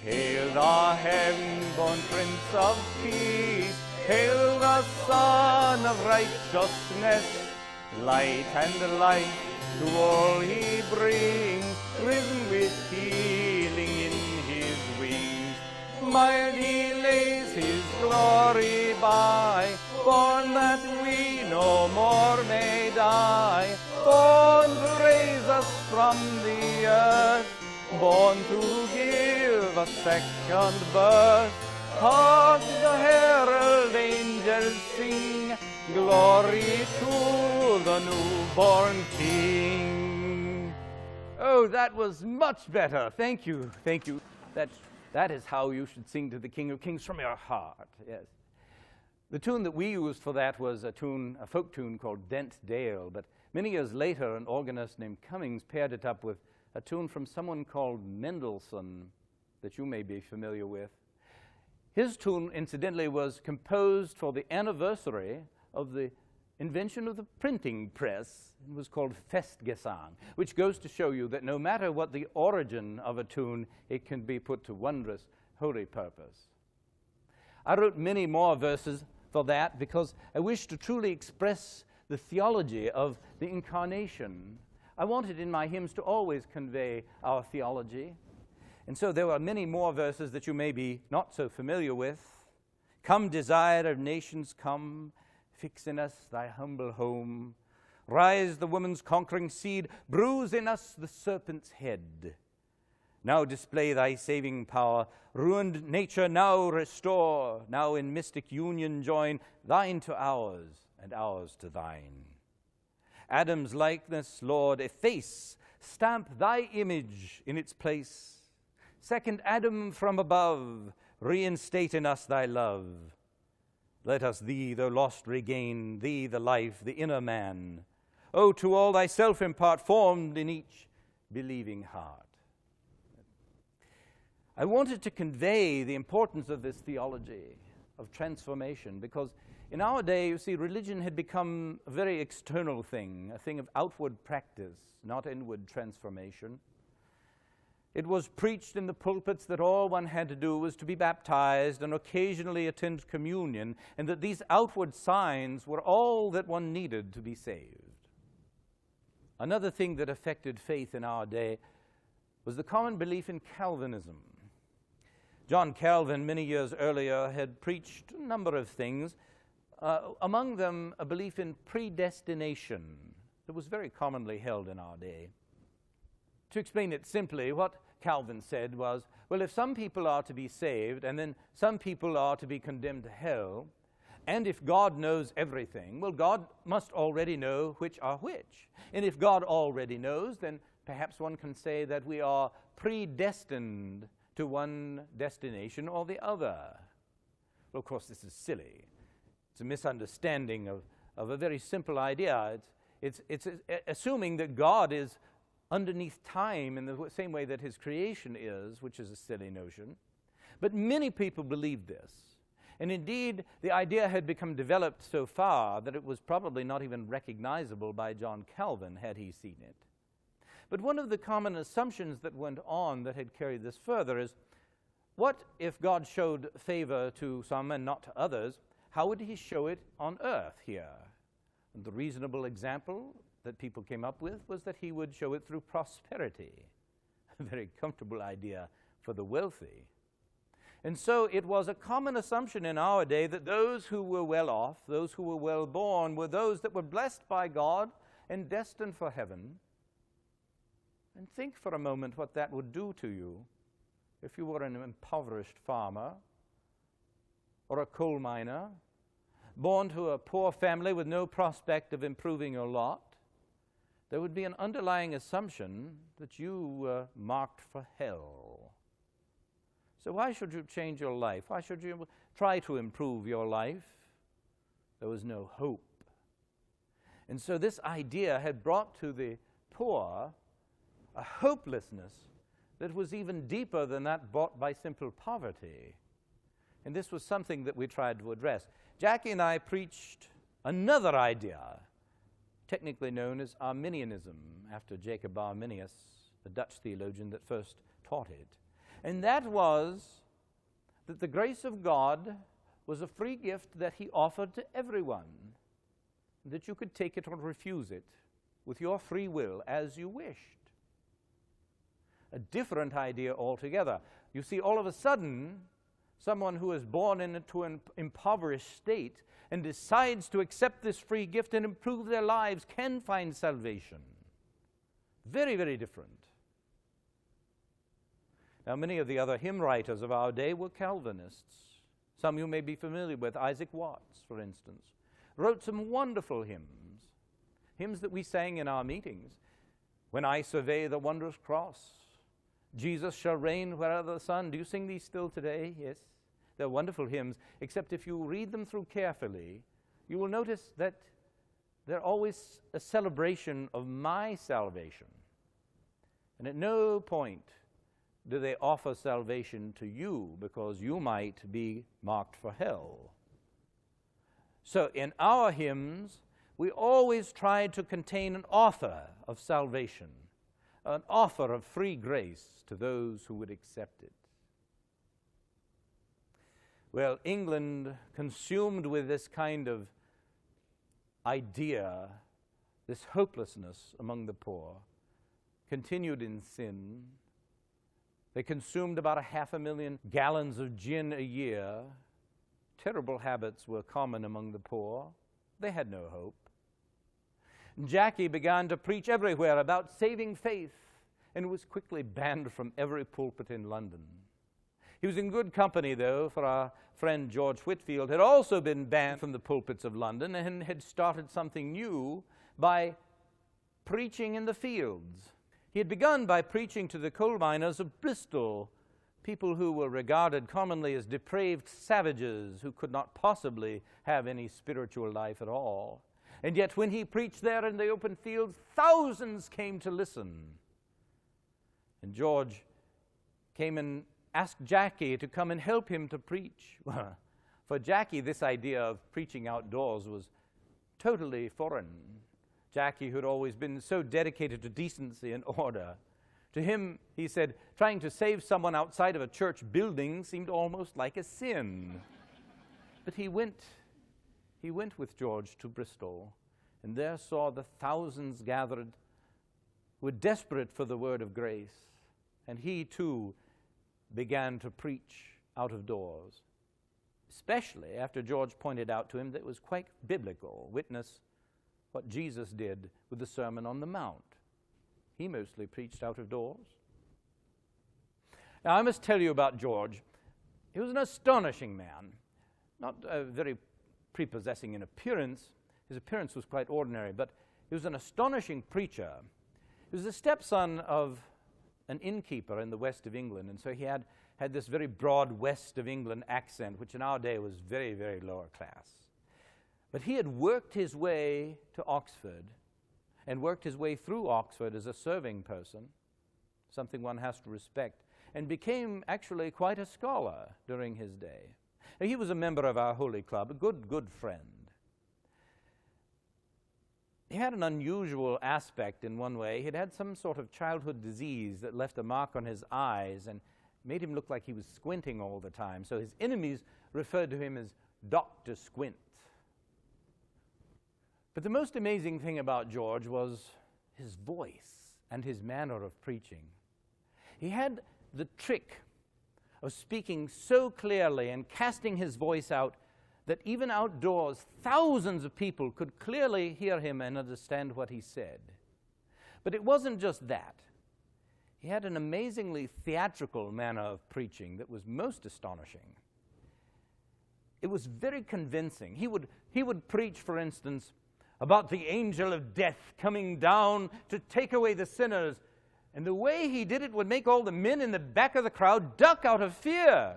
Hail the heaven-born Prince of Peace, hail the Son of Righteousness. Light and life to all he brings, risen with healing in his wings. Mild he lays his glory by, born that we no more may die, born to raise us from the earth, born to give a second birth. Hark, the herald angels sing, glory to the newborn King. Oh, that was much better. Thank you, thank you. That is how you should sing to the King of Kings, from your heart, yes. The tune that we used for that was a folk tune called Dent Dale, but many years later an organist named Cummings paired it up with a tune from someone called Mendelssohn that you may be familiar with. His tune, incidentally, was composed for the anniversary of the invention of the printing press. It was called Festgesang, which goes to show you that no matter what the origin of a tune, it can be put to wondrous, holy purpose. I wrote many more verses for that because I wished to truly express the theology of the Incarnation. I wanted in my hymns to always convey our theology. And so there are many more verses that you may be not so familiar with. Come, desire of nations, come, fix in us thy humble home. Rise the woman's conquering seed, bruise in us the serpent's head. Now display thy saving power, ruined nature now restore, now in mystic union join, thine to ours, and ours to thine. Adam's likeness, Lord, efface, stamp thy image in its place. Second Adam from above, reinstate in us thy love. Let us thee, though lost, regain, thee the life, the inner man. O to all thyself impart, formed in each believing heart. I wanted to convey the importance of this theology of transformation because in our day, you see, religion had become a very external thing, a thing of outward practice, not inward transformation. It was preached in the pulpits that all one had to do was to be baptized and occasionally attend communion, and that these outward signs were all that one needed to be saved. Another thing that affected faith in our day was the common belief in Calvinism. John Calvin, many years earlier, had preached a number of things, among them a belief in predestination that was very commonly held in our day. To explain it simply, what Calvin said was, well, if some people are to be saved and then some people are to be condemned to hell, and if God knows everything, well, God must already know which are which. And if God already knows, then perhaps one can say that we are predestined to one destination or the other. Well, of course, this is silly. It's a misunderstanding of a very simple idea. It's assuming that God is underneath time in the same way that his creation is, which is a silly notion. But many people believe this. And indeed, the idea had become developed so far that it was probably not even recognizable by John Calvin had he seen it. But one of the common assumptions that went on that had carried this further is, what if God showed favor to some and not to others? How would he show it on earth here? And the reasonable example that people came up with was that he would show it through prosperity, a very comfortable idea for the wealthy. And so it was a common assumption in our day that those who were well off, those who were well born, were those that were blessed by God and destined for heaven. And think for a moment what that would do to you if you were an impoverished farmer or a coal miner, born to a poor family with no prospect of improving your lot. There would be an underlying assumption that you were marked for hell. So why should you change your life? Why should you try to improve your life? There was no hope. And so this idea had brought to the poor a hopelessness that was even deeper than that brought by simple poverty. And this was something that we tried to address. Jackie and I preached another idea, technically known as Arminianism, after Jacob Arminius, the Dutch theologian that first taught it. And that was that the grace of God was a free gift that he offered to everyone, that you could take it or refuse it with your free will as you wished. A different idea altogether. You see, all of a sudden, someone who is born into an impoverished state and decides to accept this free gift and improve their lives can find salvation. Very, very different. Now, many of the other hymn writers of our day were Calvinists. Some you may be familiar with. Isaac Watts, for instance, wrote some wonderful hymns that we sang in our meetings. When I survey the wondrous cross, Jesus shall reign wherever the sun. Do you sing these still today? Yes. They're wonderful hymns, except if you read them through carefully, you will notice that they're always a celebration of my salvation. And at no point do they offer salvation to you because you might be marked for hell. So in our hymns, we always try to contain an offer of salvation, an offer of free grace to those who would accept it. Well, England, consumed with this kind of idea, this hopelessness among the poor, continued in sin. They consumed about 500,000 gallons of gin a year. Terrible habits were common among the poor. They had no hope. Jackie began to preach everywhere about saving faith and was quickly banned from every pulpit in London. He was in good company, though, for our friend George Whitefield had also been banned from the pulpits of London and had started something new by preaching in the fields. He had begun by preaching to the coal miners of Bristol, people who were regarded commonly as depraved savages who could not possibly have any spiritual life at all. And yet when he preached there in the open fields, thousands came to listen. And George came and asked Jackie to come and help him to preach. For Jackie, this idea of preaching outdoors was totally foreign. Jackie, who had always been so dedicated to decency and order, to him, he said, trying to save someone outside of a church building seemed almost like a sin. But he went with George to Bristol, and there saw the thousands gathered who were desperate for the word of grace. And he, too, began to preach out of doors, especially after George pointed out to him that it was quite biblical. Witness what Jesus did with the Sermon on the Mount. He mostly preached out of doors. Now, I must tell you about George. He was an astonishing man, not very prepossessing in appearance. His appearance was quite ordinary, but he was an astonishing preacher. He was the stepson of an innkeeper in the west of England, and so he had this very broad west of England accent, which in our day was very, very lower class. But he had worked his way to Oxford and worked his way through Oxford as a serving person, something one has to respect, and became actually quite a scholar during his day. He was a member of our Holy Club, a good friend. He had an unusual aspect in one way. He'd had some sort of childhood disease that left a mark on his eyes and made him look like he was squinting all the time. So his enemies referred to him as Dr. Squint. But the most amazing thing about George was his voice and his manner of preaching. He had the trick of speaking so clearly and casting his voice out that even outdoors, thousands of people could clearly hear him and understand what he said. But it wasn't just that. He had an amazingly theatrical manner of preaching that was most astonishing. It was very convincing. He would preach, for instance, about the angel of death coming down to take away the sinners. And the way he did it would make all the men in the back of the crowd duck out of fear.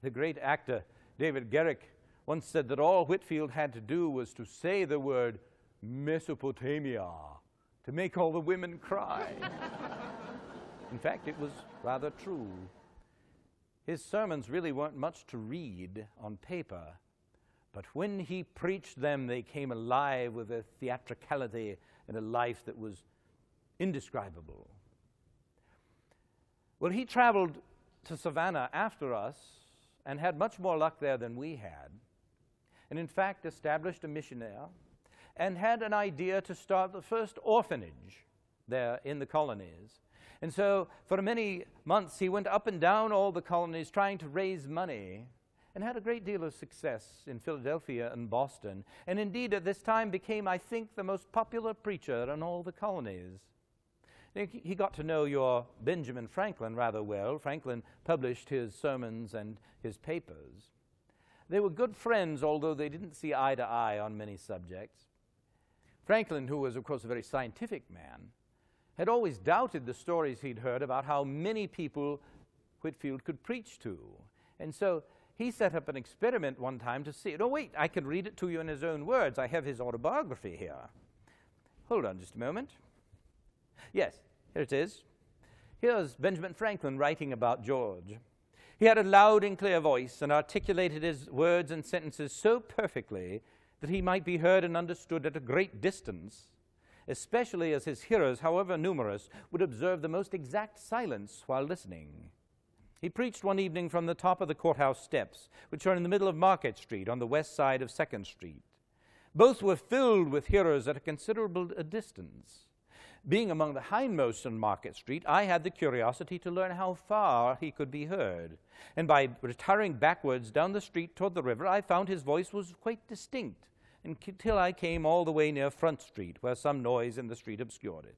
The great actor David Garrick once said that all Whitefield had to do was to say the word Mesopotamia to make all the women cry. In fact, it was rather true. His sermons really weren't much to read on paper, but when he preached them, they came alive with a theatricality and a life that was indescribable. Well, he traveled to Savannah after us and had much more luck there than we had, and in fact established a mission there and had an idea to start the first orphanage there in the colonies. And so for many months he went up and down all the colonies trying to raise money, and had a great deal of success in Philadelphia and Boston, and indeed at this time became, I think, the most popular preacher in all the colonies. He got to know your Benjamin Franklin rather well. Franklin published his sermons and his papers. They were good friends, although they didn't see eye to eye on many subjects. Franklin, who was, of course, a very scientific man, had always doubted the stories he'd heard about how many people Whitefield could preach to. And so he set up an experiment one time to see it. Oh, wait, I can read it to you in his own words. I have his autobiography here. Hold on just a moment. Yes, here it is. Here's Benjamin Franklin writing about George. He had a loud and clear voice and articulated his words and sentences so perfectly that he might be heard and understood at a great distance, especially as his hearers, however numerous, would observe the most exact silence while listening. He preached one evening from the top of the courthouse steps, which are in the middle of Market Street on the west side of 2nd Street. Both were filled with hearers at a considerable distance. Being among the hindmost on Market Street, I had the curiosity to learn how far he could be heard. And by retiring backwards down the street toward the river, I found his voice was quite distinct, until I came all the way near Front Street, where some noise in the street obscured it.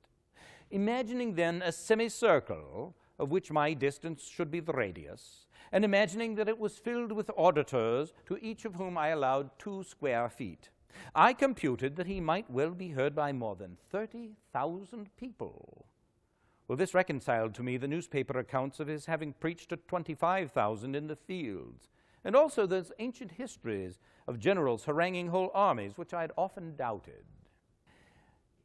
Imagining then a semicircle, of which my distance should be the radius, and imagining that it was filled with auditors, to each of whom I allowed 2 square feet, I computed that he might well be heard by more than 30,000 people. Well, this reconciled to me the newspaper accounts of his having preached to 25,000 in the fields, and also those ancient histories of generals haranguing whole armies, which I had often doubted.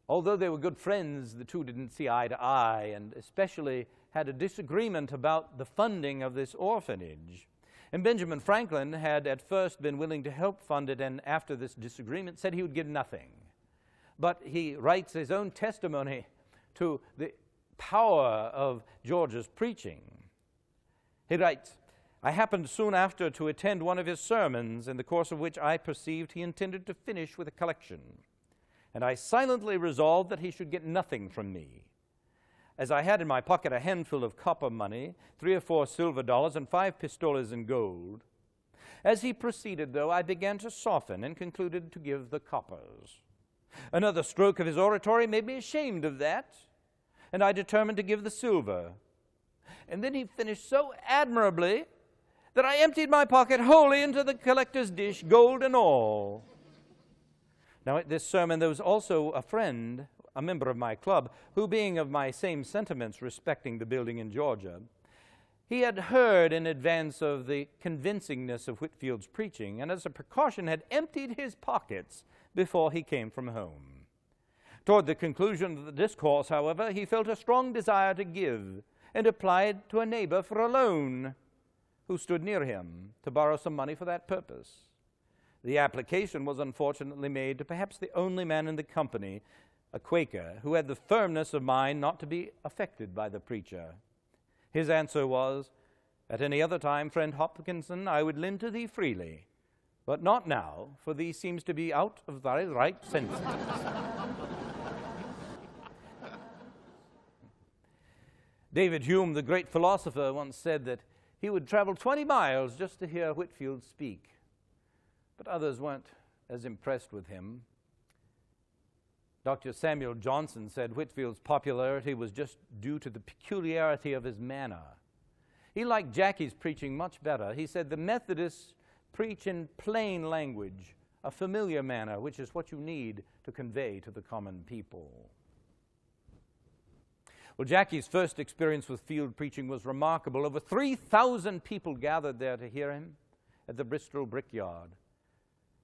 Although they were good friends, the two didn't see eye to eye, and especially had a disagreement about the funding of this orphanage. And Benjamin Franklin had at first been willing to help fund it, and after this disagreement said he would give nothing. But he writes his own testimony to the power of George's preaching. He writes, I happened soon after to attend one of his sermons, in the course of which I perceived he intended to finish with a collection, and I silently resolved that he should get nothing from me. As I had in my pocket a handful of copper money, 3 or 4 silver dollars, and 5 pistoles in gold. As he proceeded, though, I began to soften and concluded to give the coppers. Another stroke of his oratory made me ashamed of that, and I determined to give the silver. And then he finished so admirably that I emptied my pocket wholly into the collector's dish, gold and all. Now, at this sermon, there was also a friend, a member of my club, who, being of my same sentiments respecting the building in Georgia, he had heard in advance of the convincingness of Whitefield's preaching, and as a precaution had emptied his pockets before he came from home. Toward the conclusion of the discourse, however, he felt a strong desire to give, and applied to a neighbor for a loan, who stood near him, to borrow some money for that purpose. The application was unfortunately made to perhaps the only man in the company, a Quaker, who had the firmness of mind not to be affected by the preacher. His answer was, At any other time, friend Hopkinson, I would lend to thee freely, but not now, for thee seems to be out of thy right senses. David Hume, the great philosopher, once said that he would travel 20 miles just to hear Whitefield speak, but others weren't as impressed with him. Dr. Samuel Johnson said Whitefield's popularity was just due to the peculiarity of his manner. He liked Jackie's preaching much better. He said the Methodists preach in plain language, a familiar manner, which is what you need to convey to the common people. Well, Jackie's first experience with field preaching was remarkable. Over 3,000 people gathered there to hear him at the Bristol Brickyard.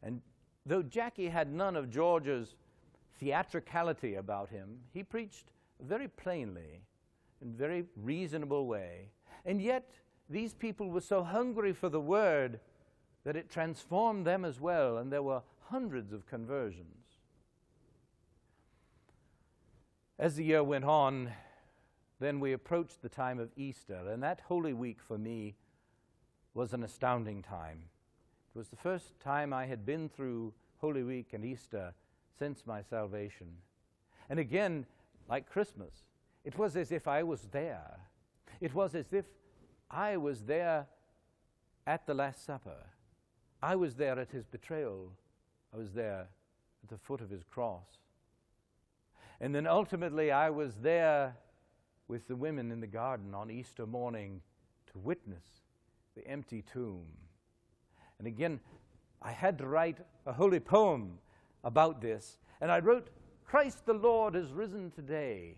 And though Jackie had none of George's theatricality about him, he preached very plainly, in a very reasonable way. And yet, these people were so hungry for the Word that it transformed them as well, and there were hundreds of conversions. As the year went on, then we approached the time of Easter, and that Holy Week for me was an astounding time. It was the first time I had been through Holy Week and Easter since my salvation. And again, like Christmas, it was as if I was there. It was as if I was there at the Last Supper. I was there at his betrayal. I was there at the foot of his cross. And then ultimately I was there with the women in the garden on Easter morning to witness the empty tomb. And again, I had to write a holy poem about this, and I wrote, "Christ the Lord is risen today."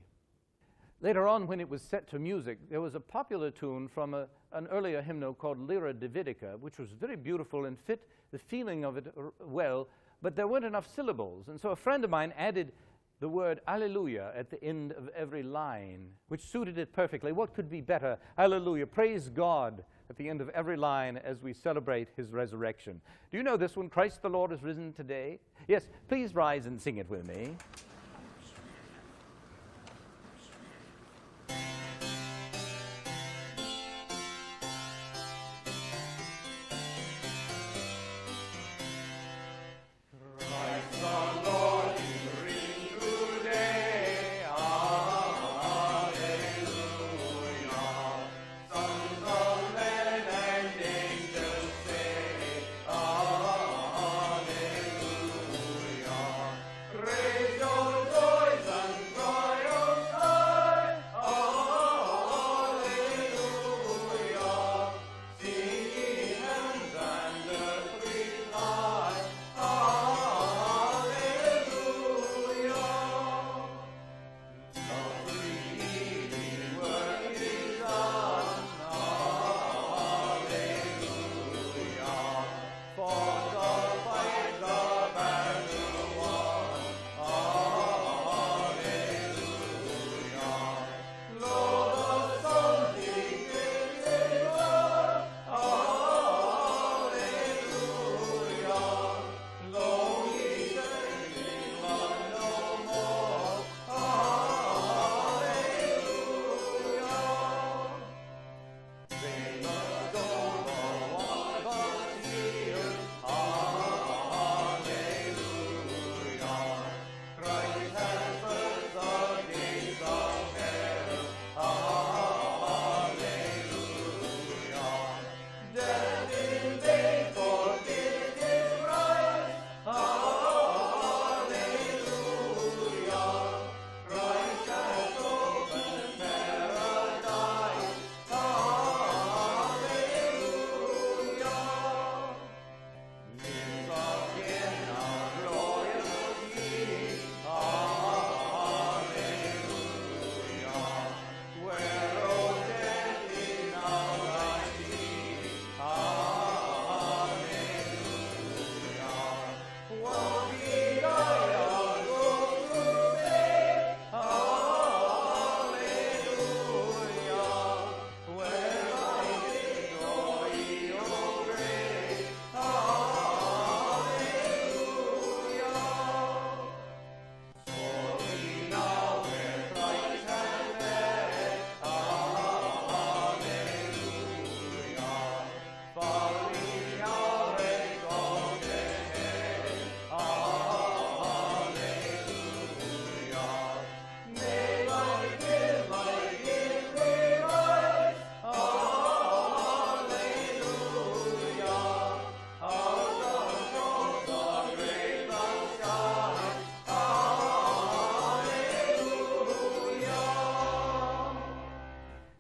Later on, when it was set to music, there was a popular tune from an earlier hymnal called Lyra Davidica, which was very beautiful and fit the feeling of it well, but there weren't enough syllables. And so a friend of mine added the word Alleluia at the end of every line, which suited it perfectly. What could be better? Alleluia, praise God, at the end of every line as we celebrate his resurrection. Do you know this one, Christ the Lord is risen today? Yes, please rise and sing it with me.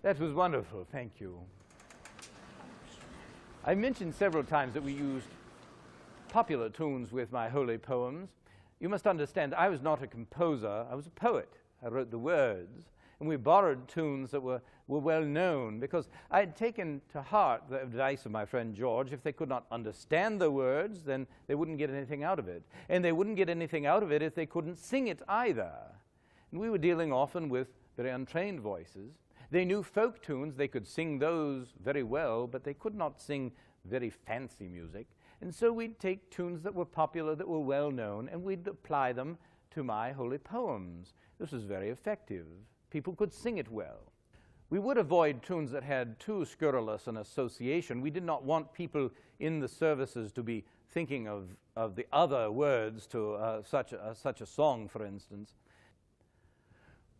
That was wonderful, thank you. I mentioned several times that we used popular tunes with my holy poems. You must understand, I was not a composer, I was a poet. I wrote the words, and we borrowed tunes that were well known, because I had taken to heart the advice of my friend George. If they could not understand the words, then they wouldn't get anything out of it. And they wouldn't get anything out of it if they couldn't sing it either. And we were dealing often with very untrained voices. They knew folk tunes. They could sing those very well, but they could not sing very fancy music. And so we'd take tunes that were popular, that were well known, and we'd apply them to my holy poems. This was very effective. People could sing it well. We would avoid tunes that had too scurrilous an association. We did not want people in the services to be thinking of the other words to such a song, for instance.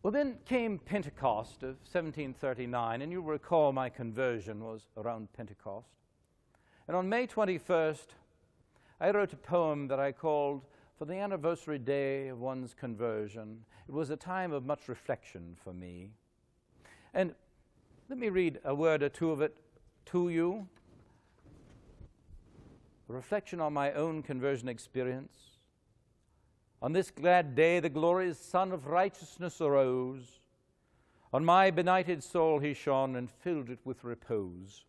Well, then came Pentecost of 1739, and you'll recall my conversion was around Pentecost. And on May 21st, I wrote a poem that I called For the Anniversary Day of One's Conversion. It was a time of much reflection for me. And let me read a word or two of it to you. A reflection on my own conversion experience. On this glad day, the glorious Sun of Righteousness arose. On my benighted soul he shone and filled it with repose.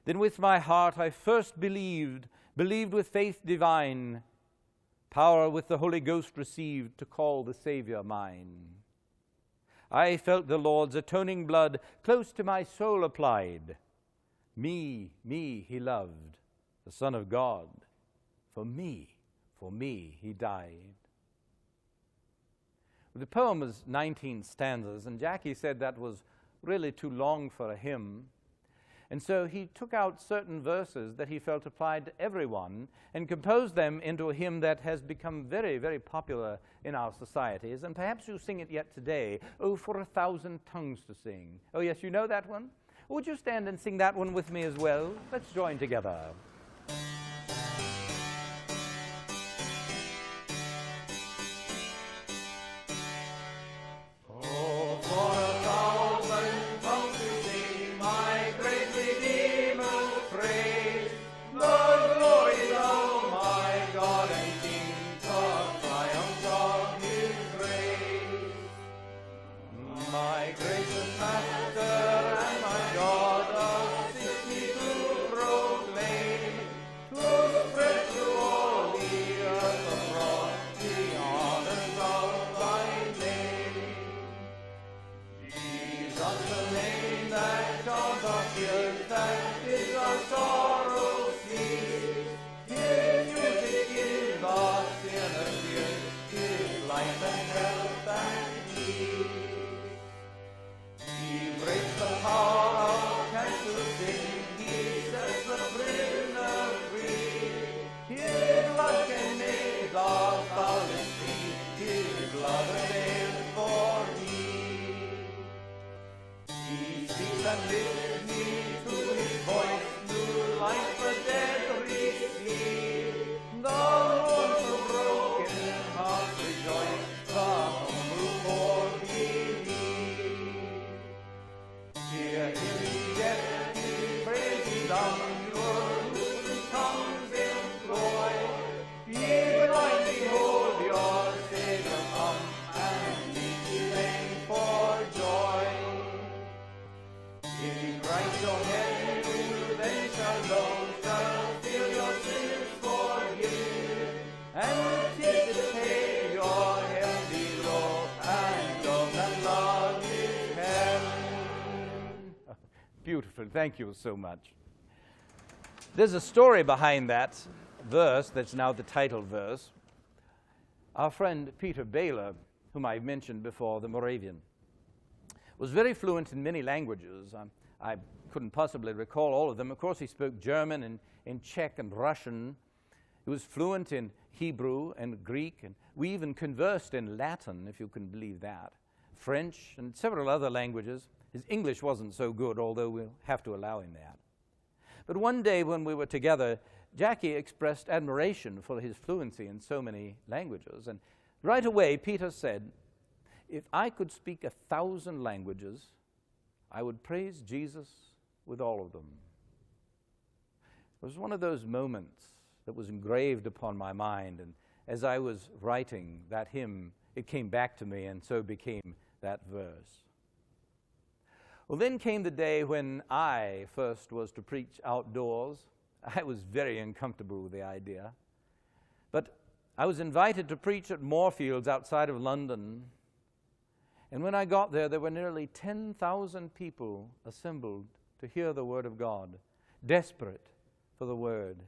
Then with my heart I first believed with faith divine, power with the Holy Ghost received to call the Savior mine. I felt the Lord's atoning blood close to my soul applied. Me he loved, the Son of God. For me he died. The poem was 19 stanzas, and Jackie said that was really too long for a hymn. And so he took out certain verses that he felt applied to everyone and composed them into a hymn that has become very, very popular in our societies. And perhaps you sing it yet today. Oh, for 1,000 tongues to sing. Oh, yes, you know that one? Would you stand and sing that one with me as well? Let's join together. Beautiful. Thank you so much. There's a story behind that verse that's now the title verse. Our friend Peter Baylor, whom I mentioned before, the Moravian, was very fluent in many languages. I couldn't possibly recall all of them. Of course, he spoke German and in Czech and Russian. He was fluent in Hebrew and Greek, and we even conversed in Latin, if you can believe that, French, and several other languages. His English wasn't so good, although we'll have to allow him that. But one day when we were together, Jackie expressed admiration for his fluency in so many languages. And right away, Peter said, if I could speak 1,000 languages, I would praise Jesus with all of them. It was one of those moments that was engraved upon my mind. And as I was writing that hymn, it came back to me, and so became that verse. Well, then came the day when I first was to preach outdoors. I was very uncomfortable with the idea. But I was invited to preach at Moorfields outside of London. And when I got there were nearly 10,000 people assembled to hear the Word of God, desperate for the Word.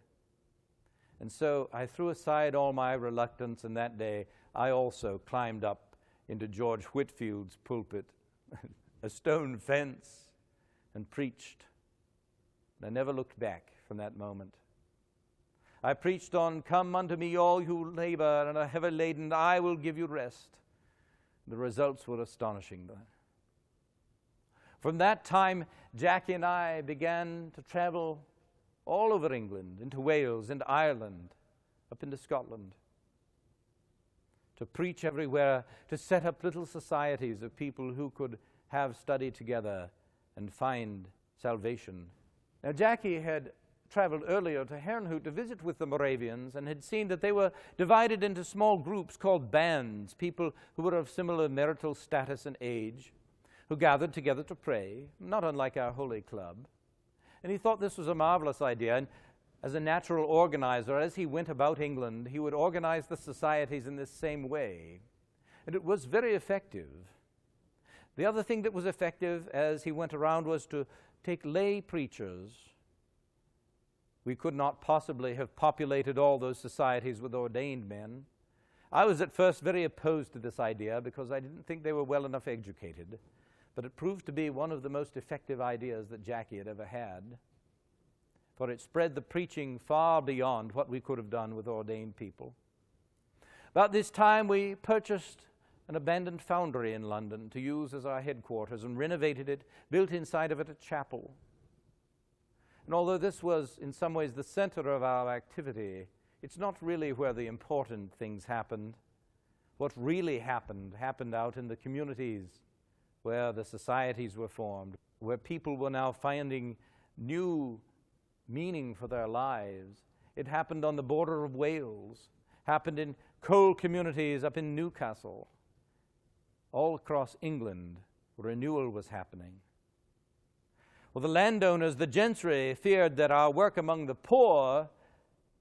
And so I threw aside all my reluctance, and that day I also climbed up into George Whitefield's pulpit, a stone fence, and preached. And I never looked back from that moment. I preached on, "Come unto me, all who labor and are heavy laden, and I will give you rest." The results were astonishing. From that time, Jackie and I began to travel all over England, into Wales, into Ireland, up into Scotland, to preach everywhere, to set up little societies of people who could have study together and find salvation. Now, Jackie had traveled earlier to Herrnhut to visit with the Moravians and had seen that they were divided into small groups called bands, people who were of similar marital status and age, who gathered together to pray, not unlike our Holy Club. And he thought this was a marvelous idea, and as a natural organizer, as he went about England, he would organize the societies in this same way. And it was very effective. The other thing that was effective as he went around was to take lay preachers. We could not possibly have populated all those societies with ordained men. I was at first very opposed to this idea because I didn't think they were well enough educated, but it proved to be one of the most effective ideas that Jackie had ever had, for it spread the preaching far beyond what we could have done with ordained people. About this time, we purchased an abandoned foundry in London to use as our headquarters and renovated it, built inside of it a chapel. And although this was in some ways the center of our activity, it's not really where the important things happened. What really happened out in the communities where the societies were formed, where people were now finding new meaning for their lives. It happened on the border of Wales, happened in coal communities up in Newcastle. All across England, renewal was happening. Well, the landowners, the gentry, feared that our work among the poor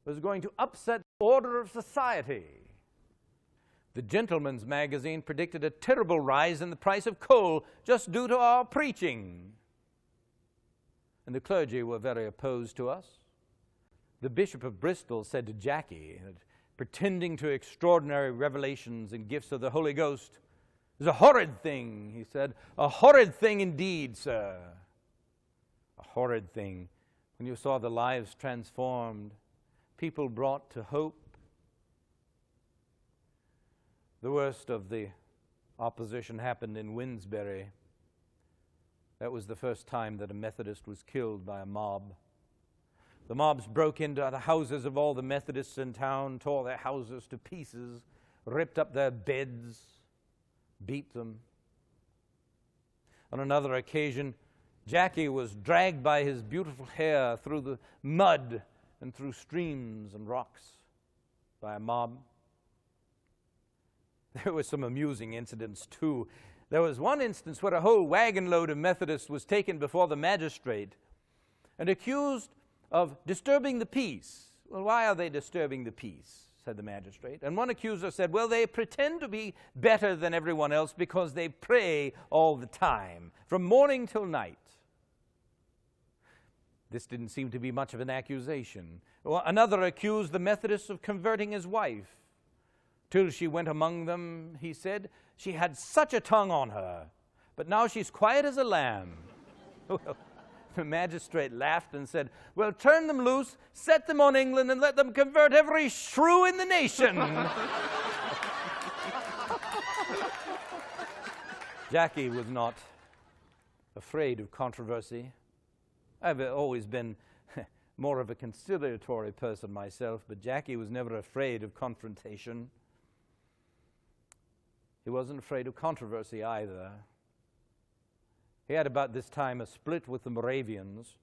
was going to upset the order of society. The Gentleman's Magazine predicted a terrible rise in the price of coal just due to our preaching. And the clergy were very opposed to us. The Bishop of Bristol said to Jackie that pretending to extraordinary revelations and gifts of the Holy Ghost is a horrid thing, he said. A horrid thing indeed, sir. A horrid thing. When you saw the lives transformed, people brought to hope. The worst of the opposition happened in Winsbury. That was the first time that a Methodist was killed by a mob. The mobs broke into the houses of all the Methodists in town, tore their houses to pieces, ripped up their beds, beat them. On another occasion, Jackie was dragged by his beautiful hair through the mud and through streams and rocks by a mob. There were some amusing incidents, too. There was one instance where a whole wagon load of Methodists was taken before the magistrate and accused of disturbing the peace. Well, why are they disturbing the peace? Said the magistrate. And one accuser said, well, they pretend to be better than everyone else because they pray all the time, from morning till night. This didn't seem to be much of an accusation. Well, another accused the Methodists of converting his wife. Till she went among them, he said, she had such a tongue on her, but now she's quiet as a lamb. Well, the magistrate laughed and said, well, turn them loose, set them on England, and let them convert every shrew in the nation. Jackie was not afraid of controversy. I've always been more of a conciliatory person myself, but Jackie was never afraid of confrontation. He wasn't afraid of controversy either. He had about this time a split with the Moravians.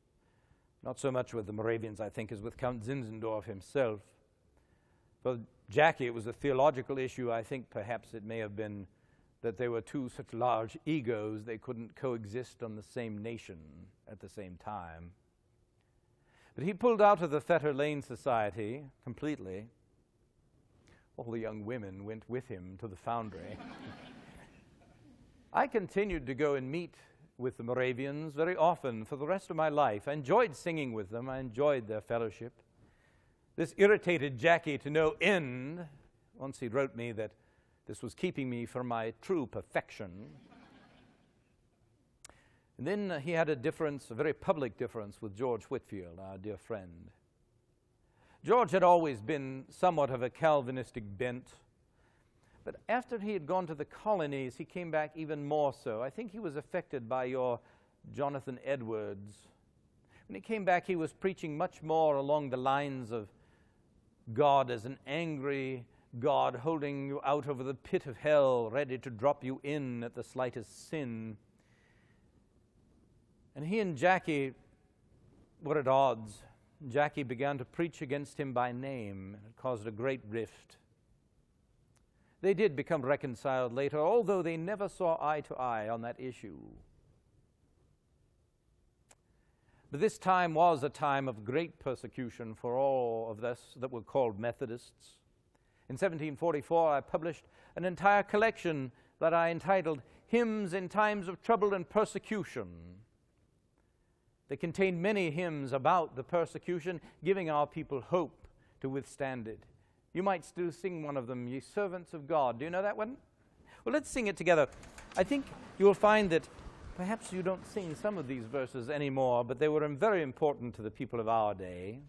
Not so much with the Moravians, I think, as with Count Zinzendorf himself. For Jackie, it was a theological issue. I think perhaps it may have been that they were two such large egos they couldn't coexist on the same nation at the same time. But he pulled out of the Fetter Lane Society completely. All the young women went with him to the foundry. I continued to go and meet with the Moravians very often for the rest of my life. I enjoyed singing with them. I enjoyed their fellowship. This irritated Jackie to no end. Once he wrote me that this was keeping me from my true perfection. And then he had a difference, a very public difference, with George Whitefield, our dear friend. George had always been somewhat of a Calvinistic bent, but after he had gone to the colonies, he came back even more so. I think he was affected by your Jonathan Edwards. When he came back, he was preaching much more along the lines of God as an angry God holding you out over the pit of hell, ready to drop you in at the slightest sin. And he and Jackie were at odds. Jackie began to preach against him by name, and it caused a great rift. They did become reconciled later, although they never saw eye to eye on that issue. But this time was a time of great persecution for all of us that were called Methodists. In 1744, I published an entire collection that I entitled Hymns in Times of Trouble and Persecution. They contained many hymns about the persecution, giving our people hope to withstand it. You might still sing one of them, Ye Servants of God. Do you know that one? Well, let's sing it together. I think you will find that perhaps you don't sing some of these verses anymore, but they were very important to the people of our day.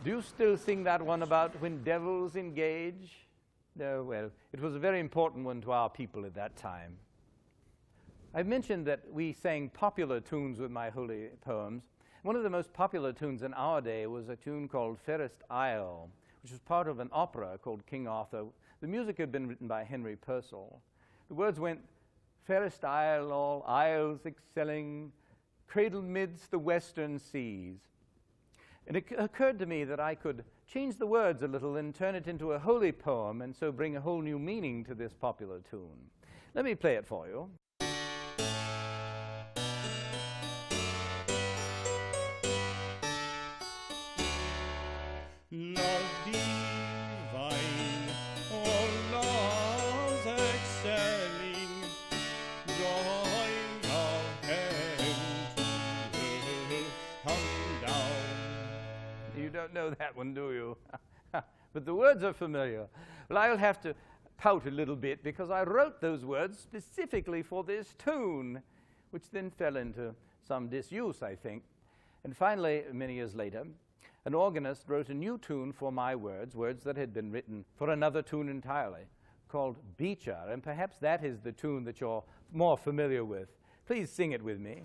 Do you still sing that one about when devils engage? No, well, it was a very important one to our people at that time. I've mentioned that we sang popular tunes with my holy poems. One of the most popular tunes in our day was a tune called Fairest Isle, which was part of an opera called King Arthur. The music had been written by Henry Purcell. The words went, Fairest Isle, all isles excelling, cradled midst the western seas. And it occurred to me that I could change the words a little and turn it into a holy poem and so bring a whole new meaning to this popular tune. Let me play it for you. that one, do you? But the words are familiar. Well, I'll have to pout a little bit because I wrote those words specifically for this tune, which then fell into some disuse, I think. And finally, many years later, an organist wrote a new tune for my words that had been written for another tune entirely, called Beecher, and perhaps that is the tune that you're more familiar with. Please sing it with me.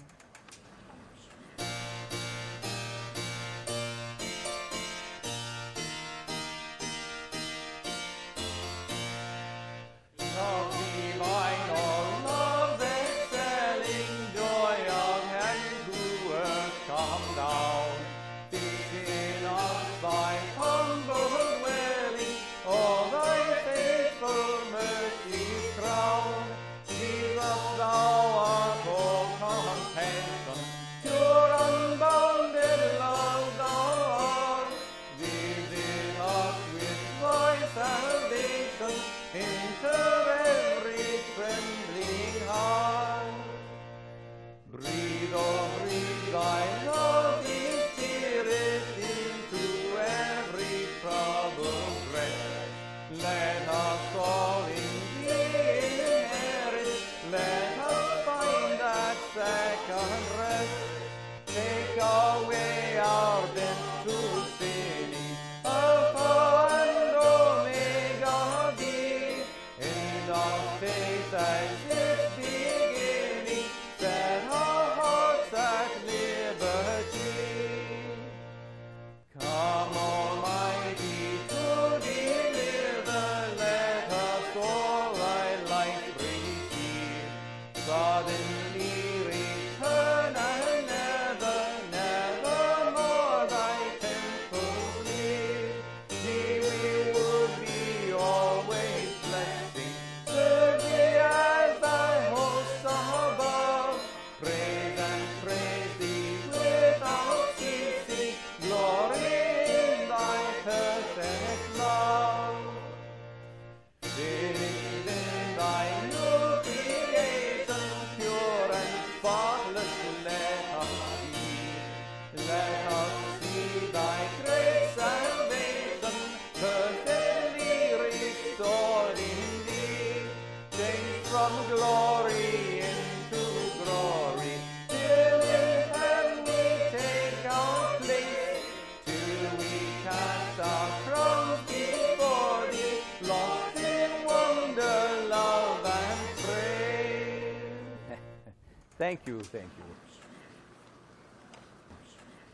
Thank you, thank you.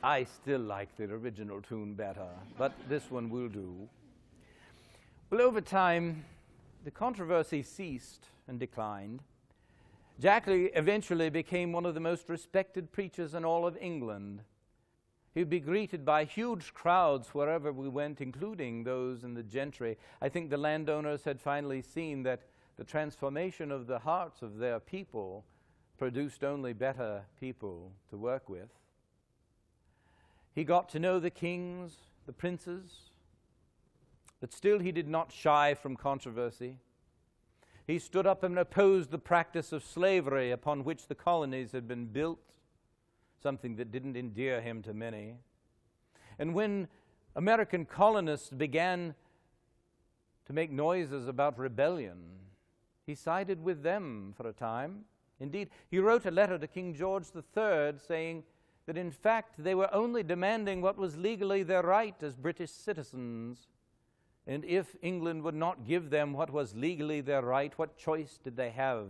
I still like the original tune better, but this one will do. Well, over time, the controversy ceased and declined. Jackman eventually became one of the most respected preachers in all of England. He'd be greeted by huge crowds wherever we went, including those in the gentry. I think the landowners had finally seen that the transformation of the hearts of their people produced only better people to work with. He got to know the kings, the princes, but still he did not shy from controversy. He stood up and opposed the practice of slavery upon which the colonies had been built, something that didn't endear him to many. And when American colonists began to make noises about rebellion, he sided with them for a time. Indeed, he wrote a letter to King George III saying that in fact they were only demanding what was legally their right as British citizens. And if England would not give them what was legally their right, what choice did they have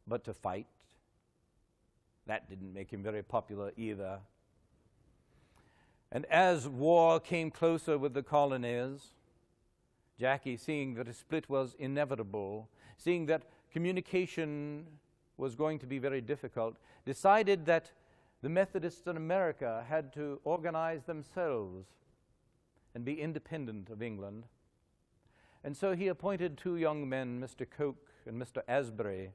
but to fight? That didn't make him very popular either. And as war came closer with the colonies, Jackie, seeing that a split was inevitable, seeing that communication was going to be very difficult, decided that the Methodists in America had to organize themselves and be independent of England. And so he appointed two young men, Mr. Coke and Mr. Asbury,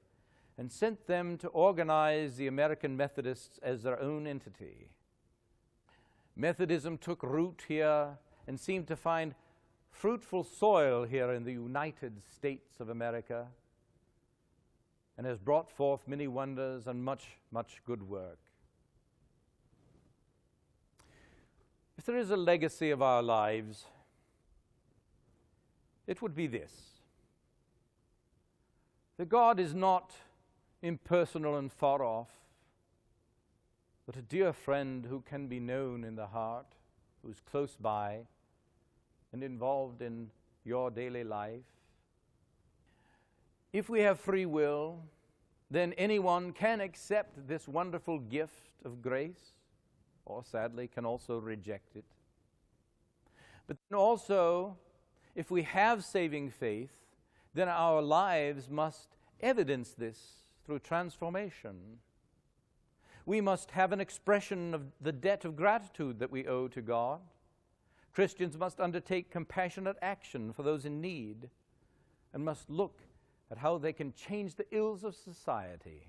and sent them to organize the American Methodists as their own entity. Methodism took root here and seemed to find fruitful soil here in the United States of America, and has brought forth many wonders and much, much good work. if there is a legacy of our lives, it would be this: that God is not impersonal and far off, but a dear friend who can be known in the heart, who's close by and involved in your daily life. If we have free will, then anyone can accept this wonderful gift of grace, or sadly can also reject it. But then also, if we have saving faith, then our lives must evidence this through transformation. We must have an expression of the debt of gratitude that we owe to God. Christians must undertake compassionate action for those in need and must look at how they can change the ills of society.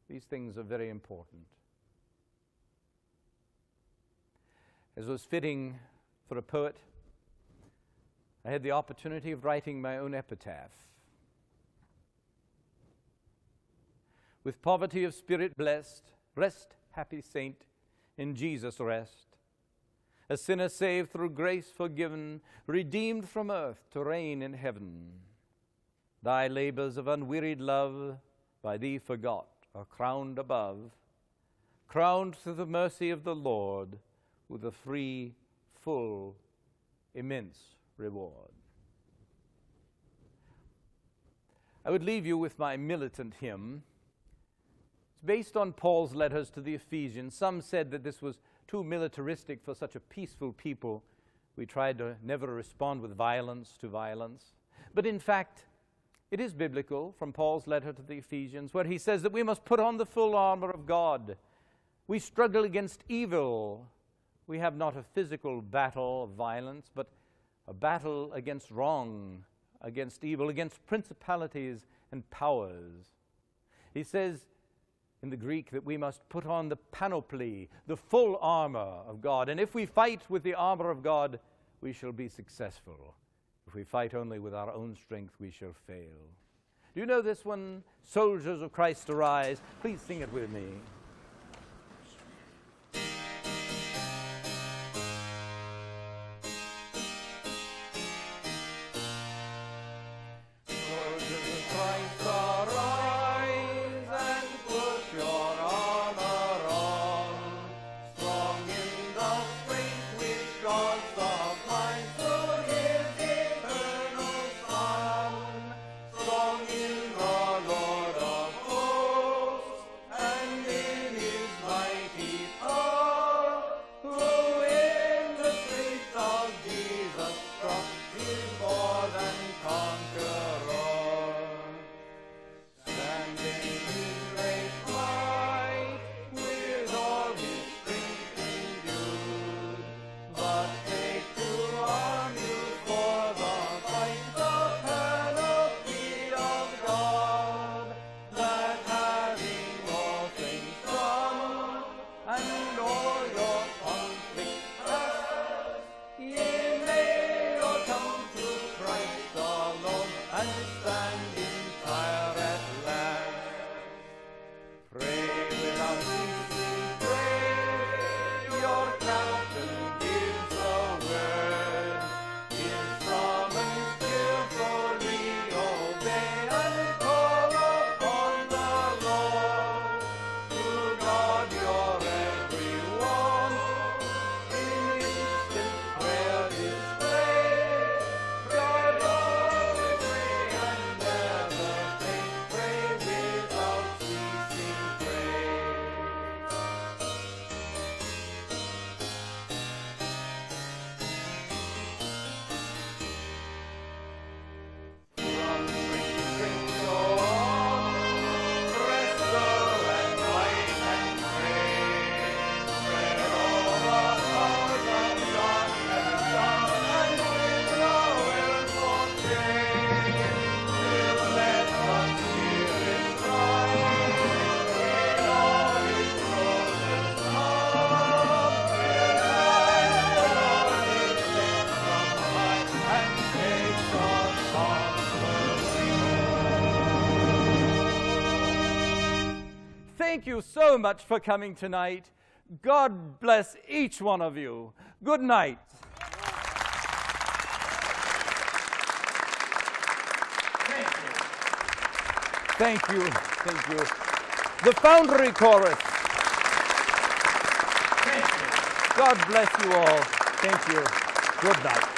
These things are very important. As was fitting for a poet, I had the opportunity of writing my own epitaph. With poverty of spirit blessed, rest, happy saint, in Jesus rest. A sinner saved through grace forgiven, redeemed from earth to reign in heaven. Thy labors of unwearied love, by thee forgot, are crowned above, crowned through the mercy of the Lord, with a free, full, immense reward. I would leave you with my militant hymn. It's based on Paul's letters to the Ephesians. Some said that this was too militaristic for such a peaceful people. We tried to never respond with violence to violence. But in fact, it is biblical from Paul's letter to the Ephesians, where he says that we must put on the full armor of God. We struggle against evil. We have not a physical battle of violence, but a battle against wrong, against evil, against principalities and powers. He says in the Greek that we must put on the panoply, the full armor of God. And if we fight with the armor of God, we shall be successful. If we fight only with our own strength, we shall fail. Do you know this one? Soldiers of Christ arise. Please sing it with me. Thank you so much for coming tonight. God bless each one of you. Good night. Thank you. Thank you. The Foundry Chorus. Thank you. God bless you all. Thank you. Good night.